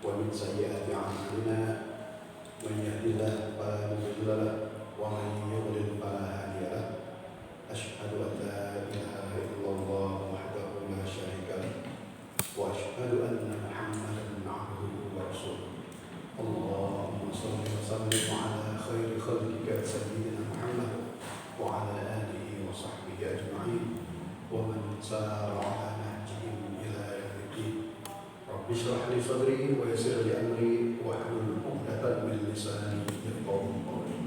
ومن سيئات أعمالنا من يهد الله فلا مضل له ومن يضلل فلا هادي له أشهد أن لا إله إلا الله وحده لا شريك له وأشهد أن محمدا عبده ورسوله اللهم صل وسلم على خير خلقك سيدنا محمد وعلى آله وصحبه أجمعين ومن سار على نهجهم إلى يوم الدين رب اشرح لي صدري ويسر لي أمري واحلل عقدة من لساني يفقهوا قولي.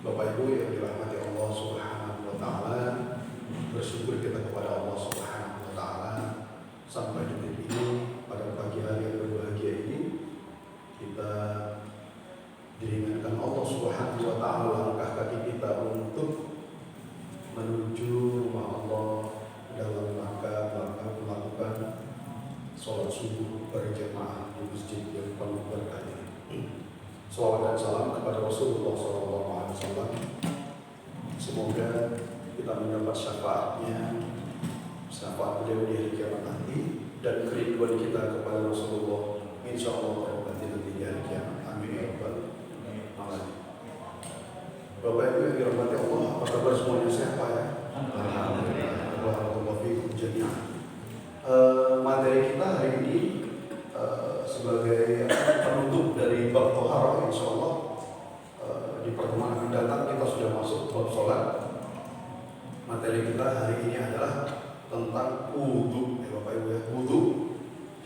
Bapak Ibu yang dirahmati Allah Subhanahu wa taala, bersyukur kita kepada Allah Subhanahu wa taala sampai detik ini pada pagi hari yang berbahagia ini kita diringankan Allah Subhanahu wa taala langkah kaki kita untuk menuju rumah Allah dalam rangka melakukan sholat subuh berjamaah di masjid yang penuh berkah ini. Salawat dan salam kepada Rasulullah SAW. Semoga kita mendapat syafaat beliau di hari kiamat nanti dan kerinduan kita kepada Rasulullah insya Allah terobati nanti di hari kiamat. Amin ya rabbal alamin. Bapak Ibu yang dirahmati Allah, apa kabar semuanya, sehat Pak ya? Alhamdulillah. Barakallahu fiikum jami'an. Materi kita hari ini sebagai penutup dari bab Thaharah, insya Allah di pertemuan akan datang kita sudah masuk bab sholat. Materi kita hari ini adalah tentang wudhu, ya Bapak Ibu ya, wudhu.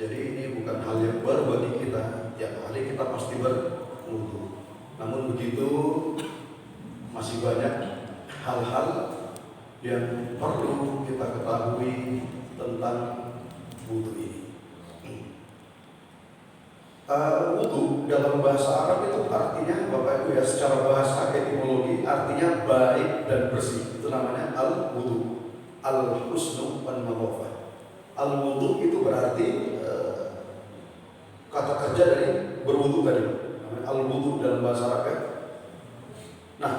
Jadi ini bukan hal yang baru bagi kita, tiap hari kita pasti berwudhu. Namun begitu masih banyak hal-hal yang perlu kita ketahui tentang wudhu ini. Wudhu dalam bahasa Arab itu artinya Bapak Ibu ya, secara bahasa etimologi artinya baik dan bersih. Itu namanya al-wudhu, al-husnu wan nadhafah. Al-wudhu itu berarti kata kerja dari berwudhu tadi, namanya al-wudhu dalam bahasa Arab ya. Nah,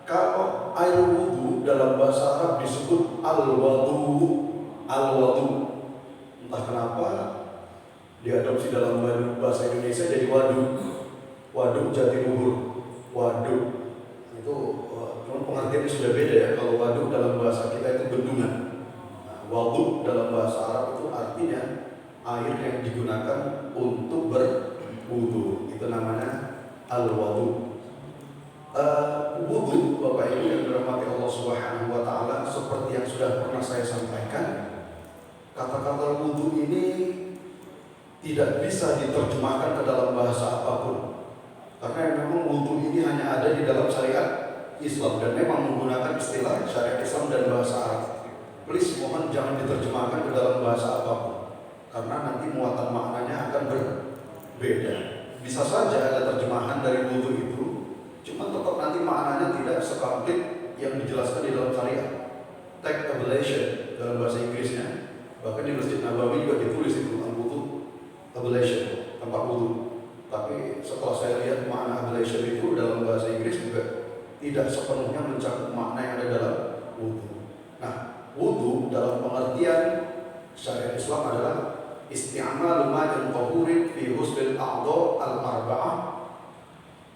kalau air wudhu dalam bahasa Arab disebut al-wadu, entah kenapa diadopsi dalam bahasa Indonesia jadi waduk jatiluhur, waduk itu cuma pengertiannya sudah beda ya. Kalau waduk dalam bahasa kita itu bendungan, nah, waduk dalam bahasa Arab itu artinya air yang digunakan untuk berwudu, itu namanya al-wadu. Wudu Bapak Ibu yang dirahmati Allah Subhanahu wa taala, seperti yang sudah pernah saya sampaikan, kata-kata wudu ini tidak bisa diterjemahkan ke dalam bahasa apapun, karena memang wudu ini hanya ada di dalam syariat Islam dan memang menggunakan istilah syariat Islam dan bahasa Arab. Please mohon jangan diterjemahkan ke dalam bahasa apapun, karena nanti muatan maknanya akan berbeda. Bisa saja ada terjemahan dari wudu itu, cuma tetap nanti maknanya tidak sekomplit yang dijelaskan di dalam syariat. Take ablation dalam bahasa Inggrisnya, bahkan di Masjid Nabawi juga ditulis itu wudu ablation, tempat wudu. Tapi setelah saya lihat makna ablation itu dalam bahasa Inggris juga tidak sepenuhnya mencakup makna yang ada dalam wudu. Nah, wudu dalam pengertian syariat Islam adalah isti'malu ma'in tahurin fi husnil a'dha al-arba'ah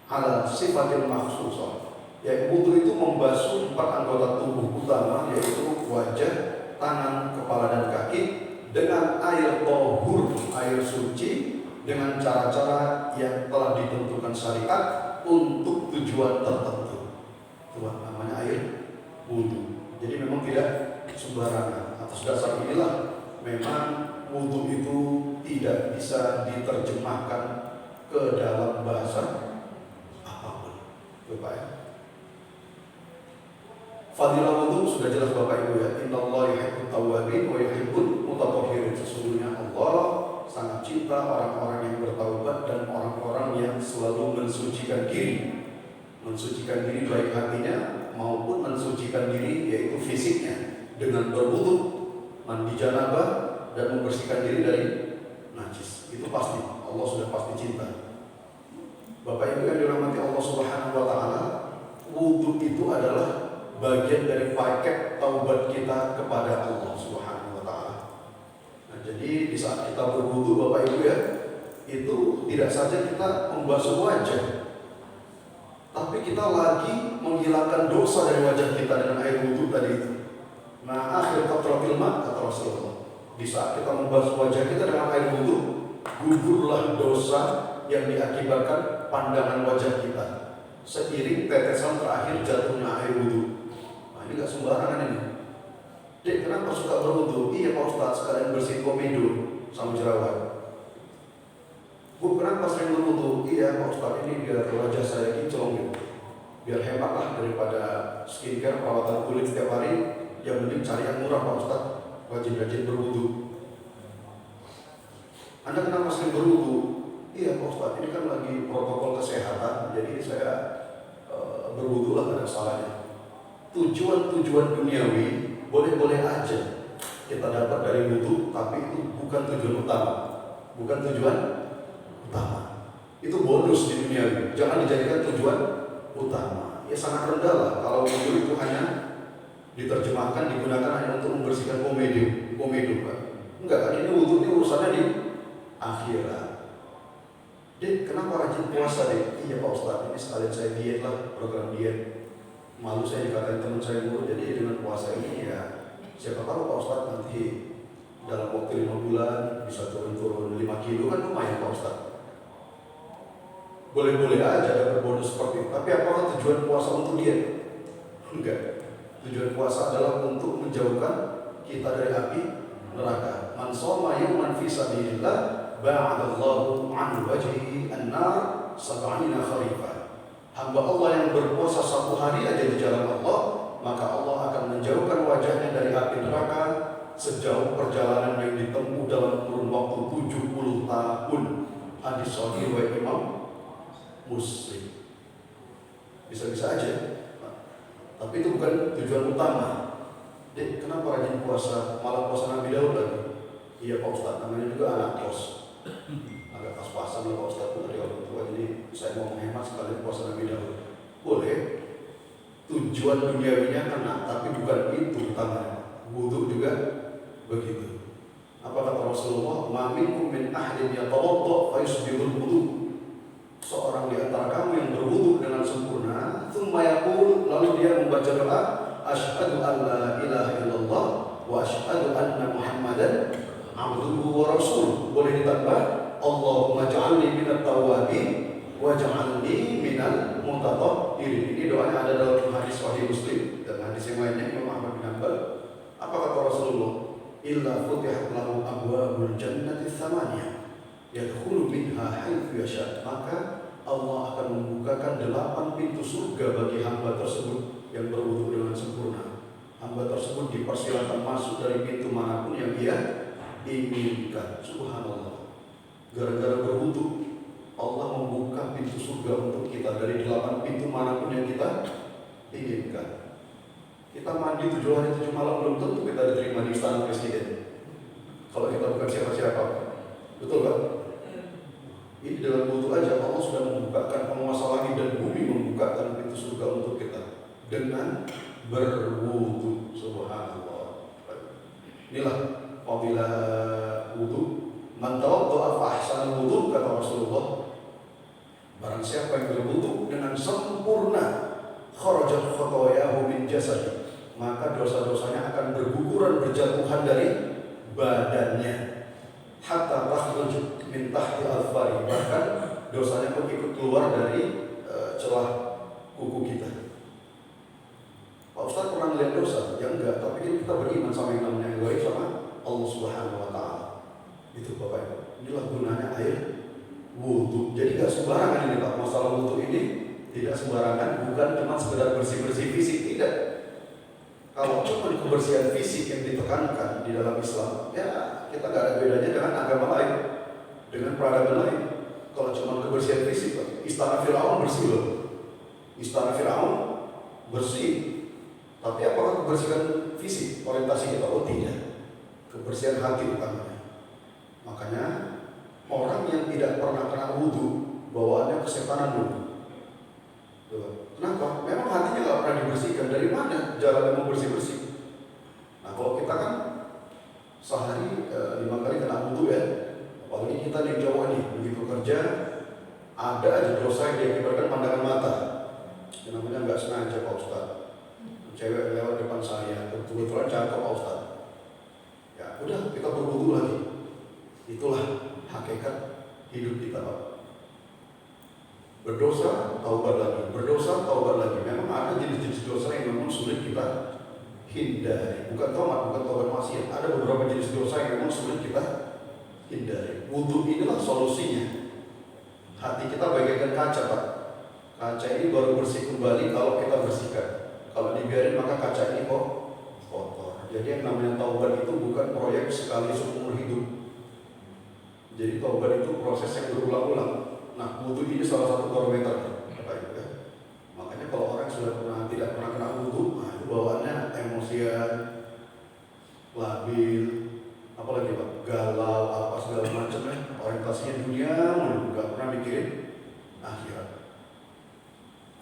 ala sifatil makhsusah. Yaitu wudu itu membasuh 4 anggota tubuh utama, yaitu wajah, tangan, kepala dan kaki dengan air tahur, air suci, dengan cara-cara yang telah ditentukan syariat untuk tujuan tertentu. Itu namanya air wudu. Jadi memang tidak sembarangan. Atas dasar inilah memang wudu itu tidak bisa diterjemahkan ke dalam bahasa apapun. Bapak ya. Fadilah wudu sudah jelas Bapak Ibu ya. Innallaha yuhibbut tawwabin wa yuhibbul mutatahhirin. Sesungguhnya Allah sangat cinta orang-orang yang bertaubat dan orang-orang yang selalu mensucikan diri. Mensucikan diri baik hatinya maupun mensucikan diri yaitu fisiknya dengan berwudu, mandi janabah dan membersihkan diri dari najis. Itu pasti Allah sudah pasti cinta. Bapak Ibu yang dirahmati Allah Subhanahu wa taala, wudu itu adalah bagian dari paket taubat kita kepada Allah Subhanahu wa taala. Nah, jadi di saat kita berwudu Bapak Ibu ya, itu tidak saja kita membasuh wajah, tapi kita lagi menghilangkan dosa dari wajah kita dengan air wudhu tadi itu. Nah, akhir qatratil ma kata Rasulullah, di saat kita membasuh wajah kita dengan air wudhu, gugurlah dosa yang diakibatkan pandangan wajah kita seiring tetesan terakhir jatuhnya air wudhu. Nah, ini gak sembarangan ini. Dek, kenapa suka berwudhu? Iya Pak Ustaz, sekalian bersihin komedo sama jerawat. Bu, kenapa sering berwudhu? Iya Pak Ustaz, ini biar wajah saya kinclong gitu, biar hemat lah daripada skincare, perawatan kulit setiap hari. Yang penting cari yang murah Pak Ustaz, rajin-rajin berwudhu. Anda kenapa sering berwudhu? Iya Pak Ustaz, ini kan lagi protokol kesehatan, jadi saya berwudhu lah, tidak ada salahnya. Tujuan-tujuan duniawi boleh-boleh aja kita dapat dari wudhu, tapi itu bukan tujuan utama. Bukan tujuan utama. Itu bonus di dunia. Jangan dijadikan tujuan utama. Ya sangat rendah lah kalau wudhu itu hanya diterjemahkan, digunakan hanya untuk membersihkan komedo kan. Enggak kan, ini wudhu ini urusannya di akhirat. Dek, kenapa rajin puasa dek? Iya Pak Ustaz, ini sekalian saya diet lah, program diet. Malu saya dikatain teman saya dulu, jadi dengan puasa ini ya siapa tahu Pak Ustaz nanti dalam waktu 5 bulan bisa turun 5 kilo, kan lumayan Pak Ustaz. Boleh-boleh aja dapat bonus seperti itu, tapi apakah tujuan puasa untuk diet? Enggak. Tujuan puasa adalah untuk menjauhkan kita dari api neraka. Man shoma yawman fi sabilillah ba'adallahu an wajhihi an-nar 70 kharifan. Hamba Allah yang berpuasa 1 hari aja di jalan Allah, maka Allah akan menjauhkan wajahnya dari api neraka sejauh perjalanan yang ditempuh dalam kurun waktu 70 tahun. Hadis sahih riwayat Imam Muslim. Bisa-bisa aja. Tapi itu bukan tujuan utama. Dek, kenapa rajin puasa? Malah puasa Nabi Daud lagi. Iya Pak Ustaz, namanya juga anak kos. Agak pas-pasan lah Pak Ustaz dari orang tua, jadi saya mau menghemat sekali puasa Nabi Daud. Boleh. Tujuan duniawinya kena, tapi bukan itu utamanya. Wudhu juga begitu. Apa kata Rasulullah? Ma minkum min ahlin yatawadda fa yusbihul wudhu. Seorang di antara kamu yang berwudhu dengan sempurna, tsumma yaqul, lalu dia membaca doa, asyhadu an la ilaha illallah wa asyhadu anna Muhammadan abduhu wa rasuluh. Boleh ditambah, Allahumma ja'alni minat tawwabin wa ja'alni minal mutatahhirin. Ini doanya ada dalam hadis sahih Muslim dan hadis yang lainnya Imam Ahmad bin Hanbal. Apa kata Rasulullah? Illa futihat lahu abwabul jannati tsamaniyah yadkhulu minha haitsu yasha. Maka Allah akan membukakan 8 pintu surga bagi hamba tersebut yang berwudhu dengan sempurna. Hamba tersebut dipersilakan masuk dari pintu manapun yang dia inginkan. Subhanallah. Gara-gara berwudhu, Allah membuka pintu surga untuk kita dari 8 pintu manapun yang kita inginkan. Kita mandi 7 hari 7 malam belum tentu kita diterima di istana presiden. Kalau kita bukan siapa-siapa, betul kan? Ini dengan wudhu aja Allah sudah membukakan, penguasa langit dan bumi membukakan pintu surga untuk kita dengan berwudhu. Subhanallah. Inilah fadilah wudhu. Man tawadda'a fa ahsana wudhu, kata Rasulullah. Barang siapa yang berwudhu dengan sempurna, kharajat khotoyahu min jasadi, maka dosa-dosanya akan berguguran berjatuhan dari badannya. Hatta takhruj min tahti al-fari, bahkan dosanya pun ikut keluar dari celah kuku kita. Pak Ustaz pernah melihat dosa? Ya enggak, tapi kita beriman sama yang namanya gaib sama Allah Subhanahu wa Ta'ala. Itu Bapak Ibu. Inilah gunanya air wudhu. Jadi gak sembarangan ini Pak. Masalah wudhu ini tidak sembarangan, bukan cuma sekedar bersih-bersih fisik, tidak. Kalau cuma kebersihan fisik yang ditekankan di dalam Islam, ya kita gak ada bedanya dengan agama lain, dengan peradaban lain. Kalau cuma kebersihan fisik, Pak, istana Firaun bersih loh. Istana Firaun bersih. Tapi apakah kebersihan fisik orientasi kita? Oh tidak. Kebersihan hati utamanya. Makanya orang yang tidak pernah kena wudhu, bawaannya kesetanan dulu. Kenapa? Memang hatinya nggak pernah dibersihkan. Dari mana jalan yang bersih-bersih? Nah kalau kita kan sehari 5 kali kena wudhu ya, apalagi kita di Jawa nih, begitu ada aja dosa yang diakibatkan pandangan mata. Yang namanya nggak sengaja Pak Ustadz. Cewek lewat depan saya, kebetulan cakep Pak Ustadz. Ya udah, kita berwudu lagi. Itulah hakikat hidup kita Pak. Berdosa, taubat lagi. Berdosa, taubat lagi. Memang ada jenis-jenis dosa yang memang sulit kita hindari. Bukan taubat maksiat. Ada beberapa jenis dosa yang memang sulit kita hindari. Wudu inilah solusinya. Hati kita bagaikan kaca Pak. Kaca ini baru bersih kembali kalau kita bersihkan. Kalau dibiarin maka kaca ini kok kotor. Jadi yang namanya taubat itu bukan proyek sekali seumur hidup. Jadi taubat itu proses yang berulang-ulang. Nah, wudu ini salah satu barometer, ya. Makanya kalau orang sudah tidak pernah kena wudu, nah itu bawaannya emosian, labil, apalagi Pak, galau, apa segala macamnya, orientasinya dunia, nggak pernah mikirin akhirat.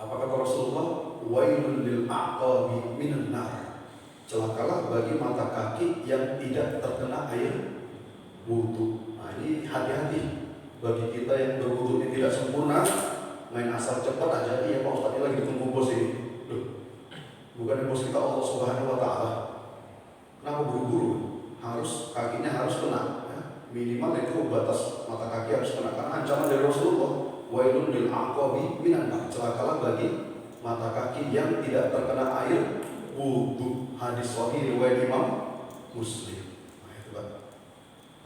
Apa kata Rasulullah? Wailul lil aqabi minan nar. Celakalah bagi mata kaki yang tidak terkena air wudu. Nah ini hati-hati. Bagi kita yang berwudu ini tidak sempurna, main asal cepat aja. Iya Pak Ustadz, ini lagi ditunggu bos ini. Loh, bukan bos kita Allah Subhanahu Wa Taala. Kenapa buru-buru? Kakinya harus kena. Ya. Minimal itu batas mata kaki harus kena. Karena ancaman dari Rasulullah, wailun lil aqabi minan nar. Celakalah bagi mata kaki yang tidak terkena air wudu. Hadis sahih riwayat Imam Muslim.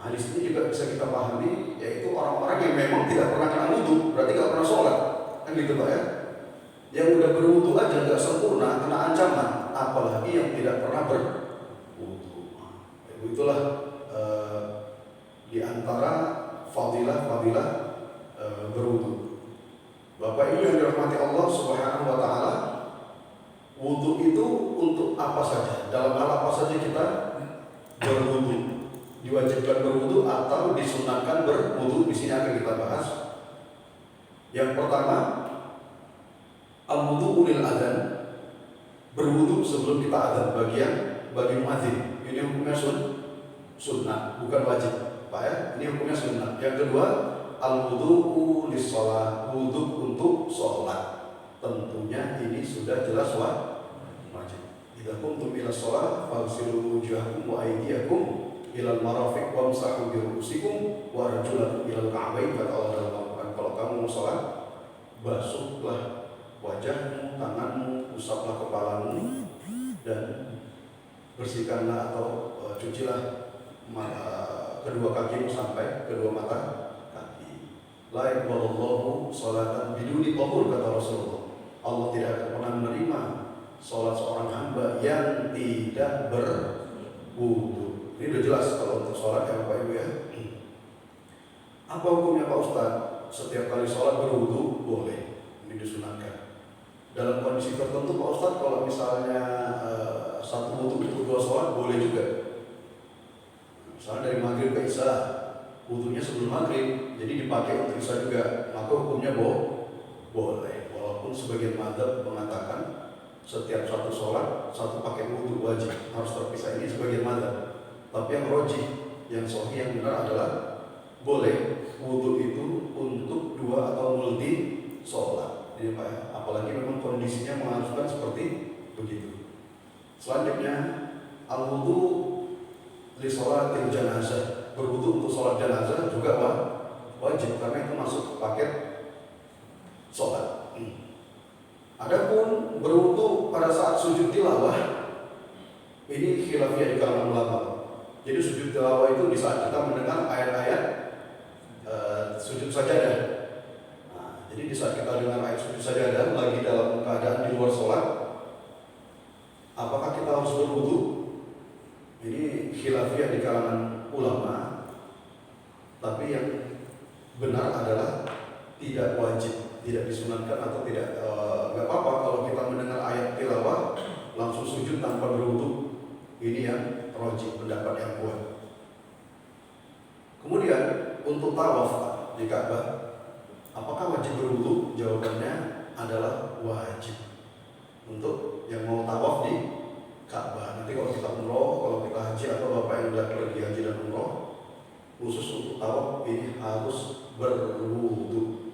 Hadis ini juga bisa kita pahami, yaitu orang-orang yang memang tidak pernah kena wudu, berarti nggak pernah sholat, kan gitu Pak ya? Yang udah berwudu aja nggak sempurna, kena ancaman, apalagi yang tidak pernah berwudu. Itulah di antara fadilah berwudu. Bapak Ibu yang dirahmati Allah Subhanahu Wa Taala, wudu itu untuk apa saja? Dalam hal apa saja kita berwudu? Diwajibkan berwudu atau disunahkan berwudu, di sini akan kita bahas. Yang pertama, al-wudu lil adzan, berwudu sebelum kita adzan bagi muadzin. Ini hukumnya sunnah, bukan wajib, Pak ya. Ini hukumnya sunnah. Yang kedua, al-wudu lis shalah, wudu untuk sholat. Tentunya ini sudah jelas wajib. Idza qumtum ila shalah faghsilu wujuhakum wa aydiyakum ilal marafiq wamsahu bi ru'usikum wa arjulakum ilal ka'bayn. Kata Allah dalam Al-Qur'an, kalau kamu mau sholat, basuhlah wajahmu, tanganmu, usaplah kepalamu, dan bersihkanlah atau cucilah kedua kakimu sampai kedua mata kaki. La yaqbalullahu sholatan biduni tahur, kata Rasulullah. Allah tidak akan pernah menerima sholat seorang hamba yang tidak berwudu. Ini udah jelas kalau untuk sholat ya Bapak Ibu ya. Apa hukumnya Pak Ustadz? Setiap kali sholat berwudu boleh, ini disunahkan. Dalam kondisi tertentu Pak Ustadz, kalau misalnya satu wudu itu dua sholat boleh juga. Misalnya dari maghrib ke isya, wudunya sebelum maghrib, jadi dipakai untuk isya juga, maka hukumnya boleh. Walaupun sebagian mazhab mengatakan setiap satu sholat satu pakai wudu wajib, harus terpisah. Ini sebagian mazhab. Tapi yang rojih, yang sahih, yang benar adalah boleh wudu itu untuk dua atau multi sholat. Ini Pak ya. Apalagi memang kondisinya mengharuskan seperti begitu. Selanjutnya, al-wudu li sholatil janazah, berwudu untuk sholat janazah juga wajib, karena itu masuk paket sholat. Adapun berwudu pada saat sujud tilawah, ini khilafiyah di kalangan ulama. Jadi sujud tilawah itu di saat kita mendengar ayat-ayat sujud sajadah. Nah, jadi di saat kita dengar ayat sujud sajadah lagi dalam keadaan di luar sholat, apakah kita harus berwudu? Ini khilafiyah di kalangan ulama. Tapi yang benar adalah tidak wajib, tidak disunatkan atau tidak, nggak apa-apa kalau kita mendengar ayat tilawah langsung sujud tanpa berwudu. Ini yang rajih, pendapat yang kuat. Kemudian untuk tawaf di Ka'bah, apakah wajib berwudu? Jawabannya adalah wajib. Untuk yang mau tawaf di Ka'bah, nanti kalau kita umroh, kalau kita haji, atau bapak yang sudah pergi haji dan umroh, khusus untuk tawaf ini harus berwudu.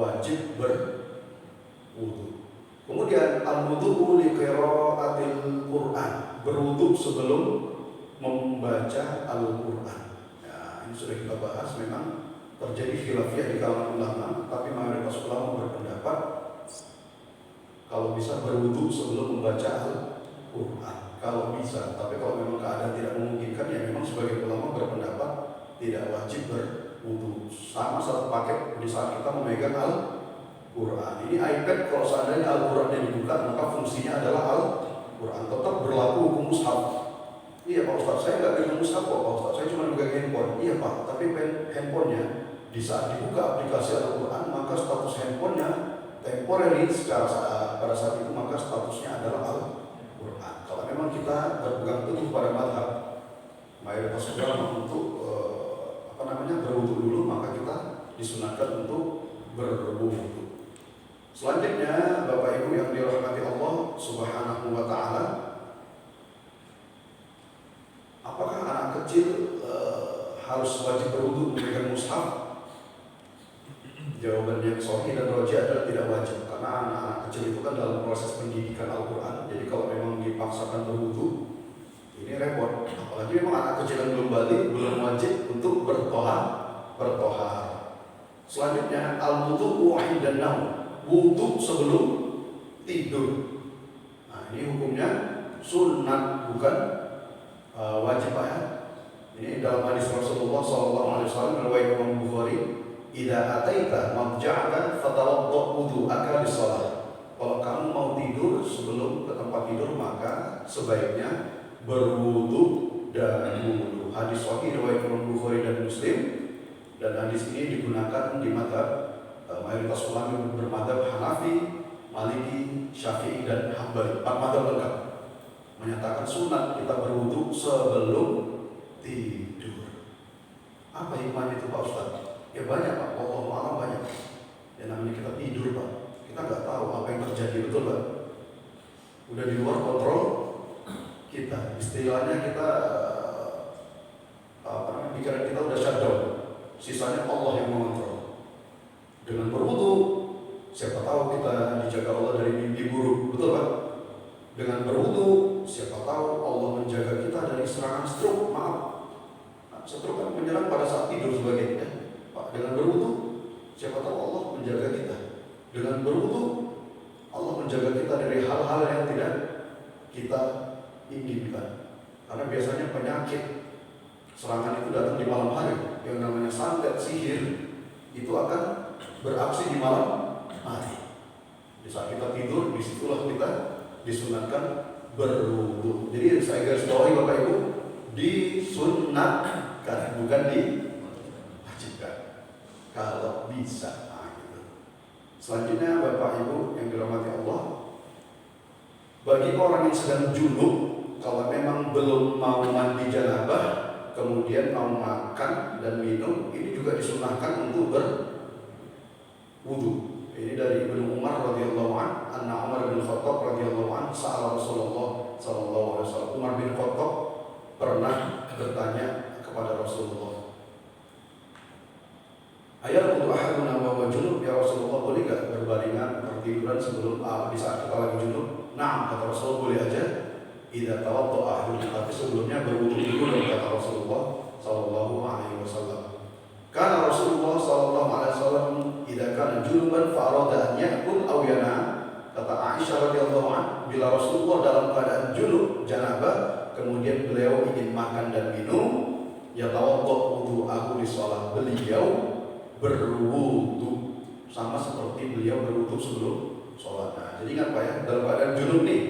wajib berwudu. Kemudian al-wudu'u li qiraatil Qur'an, berwudu sebelum membaca Al-Qur'an. Ya, ini sudah kita bahas, memang terjadi khilafiyah di kalangan ulama, tapi mayoritas ulama berpendapat kalau bisa berwudu sebelum membaca Al-Qur'an. Kalau bisa, tapi kalau memang keadaan tidak memungkinkan, ya memang sebagai ulama berpendapat tidak wajib berwudu. Sama satu paket di saat kita memegang Al-Quran. Ini iPad kalau seandainya Al-Quran yang dibuka, maka fungsinya adalah Al-Quran. Tetap berlaku hukum mushaf. Iya Pak Ustaz, saya nggak pegang mushaf kok Pak Ustaz, saya cuma pegang handphone. Iya Pak, tapi handphonenya di saat dibuka aplikasi Al-Quran, maka status handphonenya temporary pada saat itu, maka statusnya adalah Al-Quran. Kalau memang kita berpegang teguh pada mazhab mayoritas ulama untuk berwudu dulu, maka kita disunahkan untuk berwudu. Selanjutnya, Bapak Ibu yang dirahmati Allah Subhanahu wa taala, apakah anak kecil harus wajib berwudu memegang mushaf? Jawabannya sahih dan rajih adalah tidak wajib, karena anak-anak kecil itu kan dalam proses pendidikan Al-Quran. Jadi kalau memang dipaksakan berwudu, ini repot. Apalagi memang anak kecil yang belum balik, belum wajib untuk bertohar. Selanjutnya, al-wudu'u 'indan naum, wudu sebelum tidur. Nah, ini hukumnya sunnah, bukan wajib ya. Ini dalam hadis Rasulullah SAW riwayat Imam Bukhari, "Idza ataita madja'aka fatawadda' wudu'aka lis-shalah." Kalau kamu mau tidur, sebelum ke tempat tidur, maka sebaiknya berwudu dahulu. Hadis sahih riwayat Imam Bukhari dan Muslim, dan hadis ini digunakan di mazhab mayoritas ulama bermadzhab Hanafi, Maliki, Syafi'i dan Hambali. 4 mazhab lengkap menyatakan sunat kita berwudu sebelum tidur. Apa hikmahnya itu Pak Ustaz? Ya banyak Pak, wallahu a'lam banyak. Ya namanya kita tidur Pak, kita nggak tahu apa yang terjadi, betul Pak? Udah di luar kontrol kita, istilahnya kita pikiran kita udah shutdown, sisanya Allah yang mengontrol. Dengan berwudu, siapa tahu kita dijaga Allah dari mimpi buruk, betul Pak? Dengan berwudu, siapa tahu Allah menjaga kita dari serangan stroke. Maaf, stroke kan menyerang pada saat tidur sebagainya. Pak, dengan berwudu, siapa tahu Allah menjaga kita. Dengan berwudu, Allah menjaga kita dari hal-hal yang tidak kita inginkan. Karena biasanya penyakit serangan itu datang di malam hari. Yang namanya santet, sihir, itu akan beraksi di malam hari. Di saat kita tidur, disitulah kita disunatkan berwudu. Jadi saya garis bawahi Bapak Ibu, disunatkan, bukan diwajibkan. Kalau bisa. Selanjutnya Bapak Ibu yang dirahmati Allah, bagi orang yang sedang junub, kalau memang belum mau mandi janabah, kemudian mau makan dan minum, ini juga disunahkan untuk berwudu. Ini dari Ibnu Umar radhiyallahu anhu, anna Umar bin Khattab radhiyallahu anhu sa'ala Rasulullah sallallahu alaihi wasallam. Umar bin Khattab pernah bertanya kepada Rasulullah, "Ayat wudu ahaduna wa huwa junub, ya Rasulullah, boleh enggak berbaringan tertiduran sebelum di saat kita lagi junub?" "Na'am," kata Rasulullah, "boleh aja. Idza tawadda'a ahaduna," tapi sebelumnya berwudu dulu, kata Rasulullah sallallahu alaihi wasallam. Karena Rasulullah sallallahu alaihi wasallam idza kana junuban fa arada an ya'kul aw yanam, kata Aisyah radhiyallahu anha, bila Rasulullah dalam keadaan junub janabah kemudian beliau ingin makan dan minum, ya tawadda wudu'ahu lis-shalah, beliau berwudu sama seperti beliau berwudu sebelum sholat. Nah, jadi ingat Pak ya, dalam keadaan junub nih,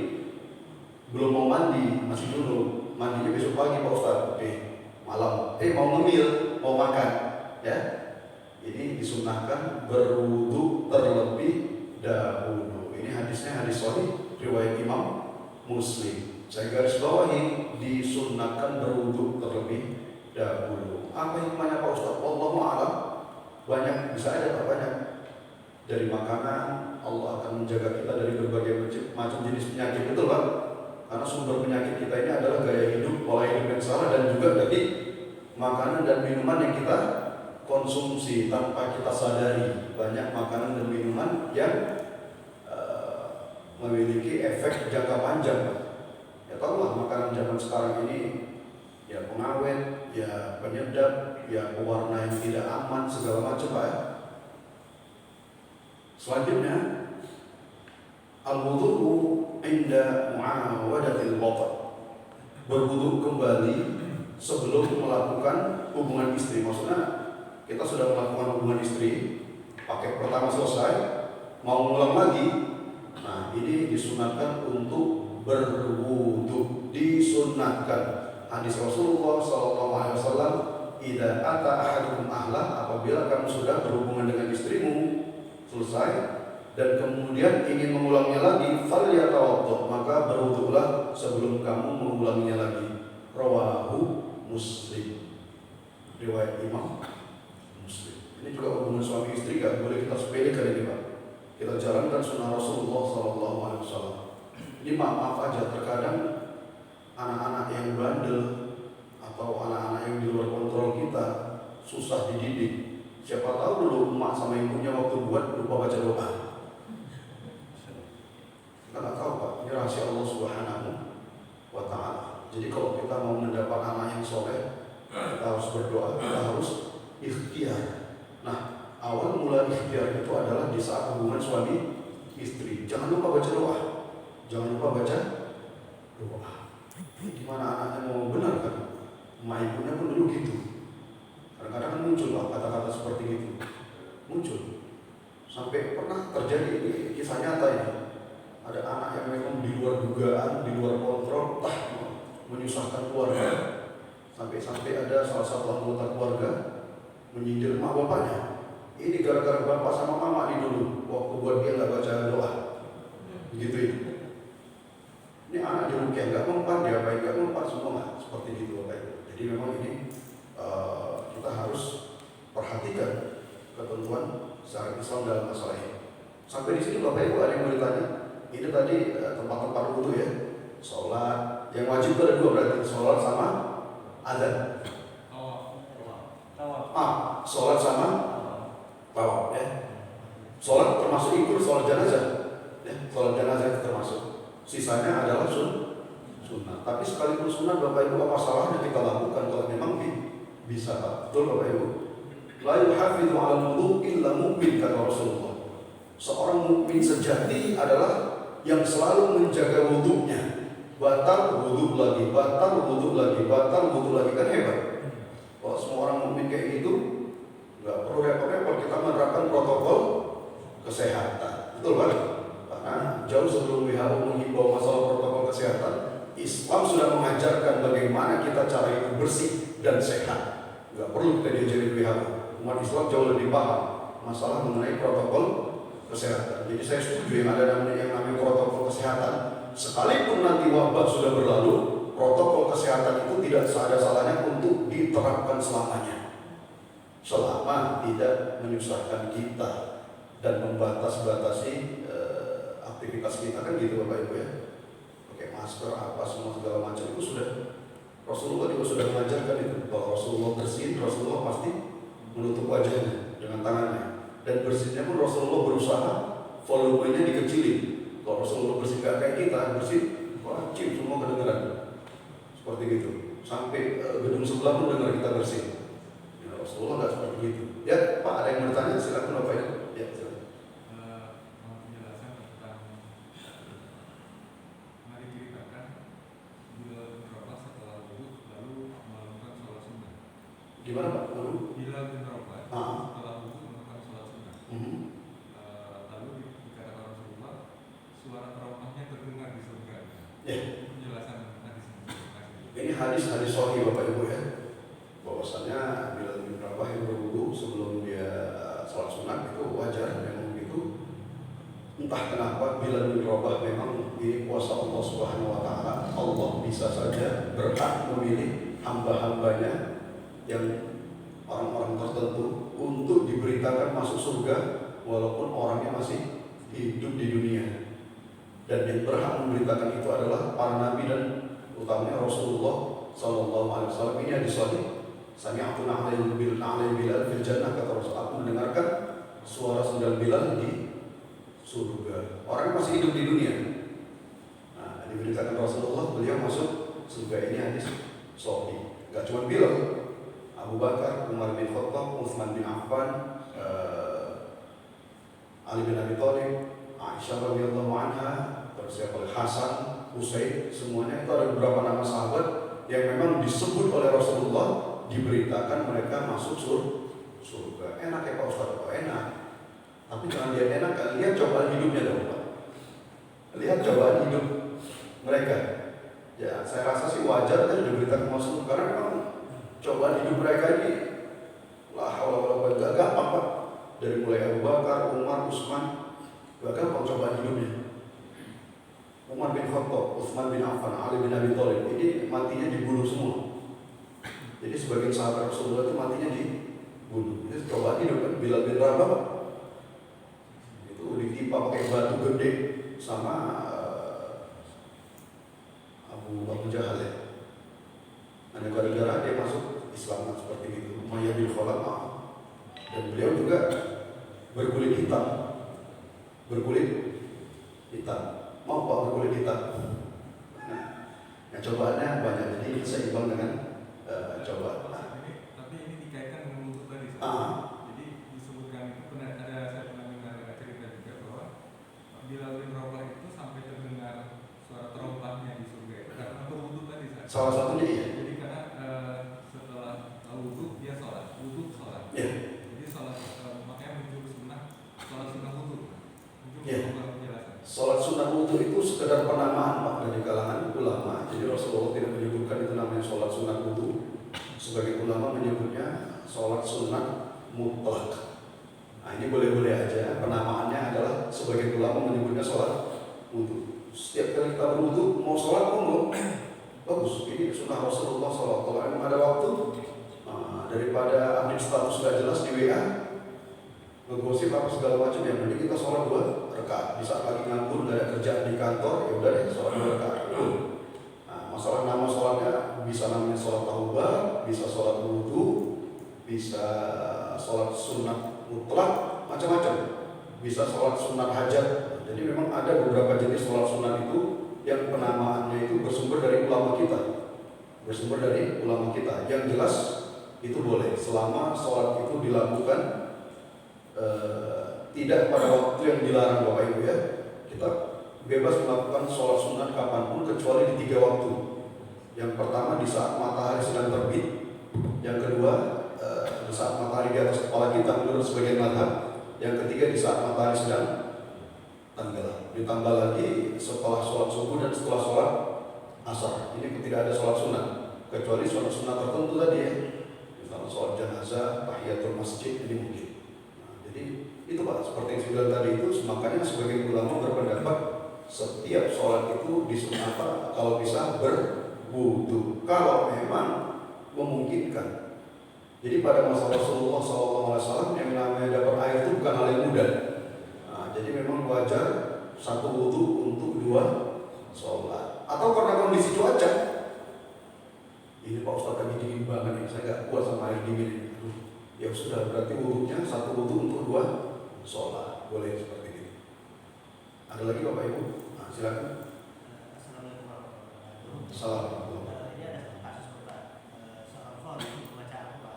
belum mau mandi, masih junub, mandinya besok pagi Pak Ustaz, malam, mau ngemil, mau makan, ya, ini disunahkan berwudu terlebih dahulu. Ini hadisnya hadis sahih riwayat Imam Muslim. Saya garis bawahi, disunahkan berwudu terlebih dahulu. Apa hikmahnya Pak Ustaz? Wallahu a'lam. Banyak, bisa ada Pak, banyak. Dari makanan, Allah akan menjaga kita dari berbagai macam jenis penyakit, betul Pak? Karena sumber penyakit kita ini adalah gaya hidup, pola hidup yang salah, dan juga dari makanan dan minuman yang kita konsumsi tanpa kita sadari. Banyak makanan dan yang memiliki efek jangka panjang. Ya tahu lah makanan zaman sekarang ini ya pengawet, ya penyedap, ya pewarna yang tidak aman segala macam Pak ya. Selanjutnya al-wudu'u inda mu'awadatil batal. Berwudu kembali sebelum melakukan hubungan istri. Maksudnya kita sudah melakukan hubungan istri, pakai pertama selesai, mau ngulang lagi. Nah, ini disunatkan untuk berwudu, disunatkan. Hadis Rasulullah SAW, "Idza ata ahadukum ahlah," apabila kamu sudah berhubungan dengan istrimu selesai dan kemudian ingin mengulangnya lagi, falyatawaddo, maka berwudulah sebelum kamu mengulanginya lagi. Rawahu Muslim. Riwayat Imam Muslim. Ini juga hubungan suami istri gak boleh kita sepelekan ini Pak. Kita jalankan sunnah Rasulullah SAW. Ini maaf aja terkadang anak-anak yang bandel atau anak-anak yang di luar kontrol kita susah dididik. Siapa tahu dulu emak sama ibunya waktu buat lupa baca doa. Kita nggak tahu Pak, ini rahasia Allah Subhanahu wa Ta'ala. Jadi kalau kita mau mendapat anak yang soleh, kita harus berdoa, kita harus ikhtiar. Nah, awal mula ikhtiar itu adalah di saat hubungan suami istri. Jangan lupa baca doa. Jangan lupa baca doa. Gimana anaknya mau benar kan? Emak ibunya pun dulu gitu. Kadang-kadang kan muncul Pak kata-kata seperti itu. Muncul. Sampai pernah terjadi ini kisah nyata ini. Ada anak yang memang di luar dugaan, di luar kontrol, menyusahkan keluarga. Sampai ada salah satu anggota keluarga menyindir emak bapaknya. Ini gara-gara bapak sama mama ini dulu waktu buat dia nggak baca doa. Begitu ini. Ini anak dirukyah nggak mempan, diapain nggak mempan, semua nggak seperti itu Bapak Ibu. Jadi memang ini kita harus perhatikan ketentuan syariat Islam dalam masalah ini. Sampai di sini Bapak Ibu ada yang mau ditanya? Ini tadi tempat-tempat wudu ya, sholat. Yang wajib itu ada dua berarti, sholat sama azan. Sholat sama tawaf ya. Sholat termasuk ikut sholat jenazah. Ya, sholat jenazah itu termasuk. Sisanya adalah sunnah. Tapi sekalipun sunnah Bapak Ibu apa salahnya kita lakukan kalau memang bisa Pak. Betul Bapak Ibu? La yuhafidhu 'ala wudu illa mu'min, kata Rasulullah. Seorang mukmin sejati adalah yang selalu menjaga wudunya. Batal wudu lagi, batal wudu lagi, batal wudu lagi, kan hebat. Kalau semua orang mukmin kayak gitu, nggak perlu repot-repot kita menerapkan protokol kesehatan. Betul Pak? Karena jauh sebelum WHO menghimbau masalah protokol kesehatan, Islam sudah mengajarkan bagaimana kita cara itu bersih dan sehat. Nggak perlu kita diajarin WHO. Umat Islam jauh lebih paham masalah mengenai protokol kesehatan. Jadi saya setuju yang namanya protokol kesehatan. Sekalipun nanti wabah sudah berlalu, protokol kesehatan itu tidak ada salahnya untuk diterapkan selamanya. Selama tidak menyusahkan kita dan membatasi aktivitas kita, kan gitu Bapak Ibu ya. Pakai masker apa semua segala macam itu sudah Rasulullah juga sudah mengajarkan itu. Kalau Rasulullah bersin, Rasulullah pasti menutup wajahnya dengan tangannya. Dan bersihnya pun Rasulullah berusaha volumenya dikecilin. Kalau Rasulullah bersih kayak kita, bersih wajib semua kedengaran. Seperti gitu. Sampai gedung sebelah pun dengar kita bersih. Ya, Rasulullah nggak seperti itu. Ya Pak, ada yang mau bertanya? Silakan Bapak Ibu. Ya, silakan. Gimana Pak? Bila menerobah setelah wudu melakukan sholat sunnah. Lalu dikatakan Rasulullah, suara teropahnya terdengar di surga. Penjelasan hadis ini. Ini hadis sahih Bapak Ibu ya. Bahwasanya bila menerobah yang berwudu sebelum dia sholat sunnah itu wajar memang begitu. Entah kenapa bila menerobah memang ini kuasa Allah Subhanahu wa Ta'ala. Allah bisa saja berhak memilih hamba-hambanya yang orang-orang tertentu untuk diberitakan masuk surga walaupun orangnya masih hidup di dunia. Dan yang berhak memberitakan itu adalah para nabi dan utamanya Rasulullah SAW. Ini hadis sahih. Sami'tu na'alai Bilal fil jannah, kata Rasul, aku mendengarkan suara sendal Bilal di surga. Orang masih hidup di dunia. Nah, diberitakan Rasulullah beliau masuk surga. Ini hadis sahih. Gak cuma bilang Abu Bakar, Umar bin Khattab, Utsman bin Affan, Ali bin Abi Thalib, Aisyah radhiyallahu anha, terus Hasan, Husain, semuanya itu ada beberapa nama sahabat yang memang disebut oleh Rasulullah, diberitakan mereka masuk surga. Enak ya Pak Ustaz? Oh, enak. Tapi jangan lihat enak, lihat cobaan hidupnya dong Pak. Lihat cobaan hidup mereka. Ya, saya rasa sih wajar kan diberitakan masuk, karena memang cobaan hidup mereka ini la haula wala quwwata illa billah, Pak. Dari mulai Abu Bakar, Umar, Utsman, gak gampang cobaan hidupnya. Umar bin Khattab, Utsman bin Affan, Ali bin Abi Thalib, ini matinya dibunuh semua. Jadi sebagian sahabat Rasulullah itu matinya dibunuh. Ini cobaan hidup kan. Bilal bin Rabah itu ditimpa pakai batu gede sama Abu Jahal ya. Nah, gara-gara dia masuk Islam seperti itu, Umayyah bin Khalaf, dan beliau juga berkulit hitam. Mau Pak berkulit hitam? Nah, cobaannya banyak, jadi seimbang dengan cobaan. Tapi ini dikaitkan dengan untuk tadi. Jadi disebutkan itu pernah ada, saya pernah dengar cerita juga bahwa Bilal bin Rabah itu sampai terdengar suara terompahnya di surga itu karena berwudu tadi. Salah satunya iya. Jadi karena setelah wudu dia sholat. Yeah. Jadi sholat makanya muncul sunnah sholat sunnah wudu. Sholat sunnah wudu itu sekedar penamaan Pak dari kalangan ulama. Jadi Rasulullah tidak menyebutkan itu namanya sholat sunnah wudu. Sebagai ulama menyebutnya sholat sunnah mutlak. Nah, ini boleh-boleh aja. Penamaannya adalah sebagai ulama menyebutnya sholat wudu. Setiap kali kita berwudu mau sholat monggo, bagus. Ini sunnah Rasulullah SAW. Kalau memang ada waktu, daripada update status sudah jelas di WA, ngegosip apa segala macam, yang penting kita sholat 2 rakaat. Di saat lagi nganggur, nggak ada kerjaan di kantor, ya udah deh sholat 2 rakaat. Nah, masalah nama sholatnya bisa namanya sholat taubat, bisa sholat wudu, bisa sholat sunat mutlak, macam-macam. Bisa sholat sunat hajat. Jadi memang ada beberapa jenis sholat sunat itu yang penamaannya itu bersumber dari ulama kita. Yang jelas itu boleh selama sholat itu dilakukan tidak pada waktu yang dilarang Bapak Ibu ya. Kita bebas melakukan sholat sunat kapanpun kecuali di 3 waktu. Yang pertama di saat matahari sedang terbit, yang kedua di saat matahari di atas kepala kita menurut sebagian mazhab, yang ketiga di saat matahari sedang tenggelam. Ditambah lagi setelah sholat subuh dan setelah sholat asar. Ini tidak ada sholat sunat kecuali sholat sunat tertentu tadi ya. Misalnya sholat jenazah, tahiyatul masjid, ini mungkin. Jadi itu Pak, seperti yang saya bilang tadi itu, makanya sebagian ulama berpendapat setiap sholat itu disunahkan kalau bisa berwudu, kalau memang memungkinkan. Jadi pada masa Rasulullah SAW yang namanya dapat air itu bukan hal yang mudah. Nah, jadi memang wajar satu wudu untuk 2 sholat. Atau karena kondisi cuaca, ini Pak Ustaz kami dingin banget nih, saya nggak kuat sama air dingin ini. Ya sudah, berarti wudunya satu wudu untuk 2 sholat, boleh seperti itu. Ada lagi Bapak Ibu? Nah, silakan. Assalamualaikum warahmatullahi wabarakatuh. Assalamualaikum. Ini ada kasus seorang kholi membaca Al-Quran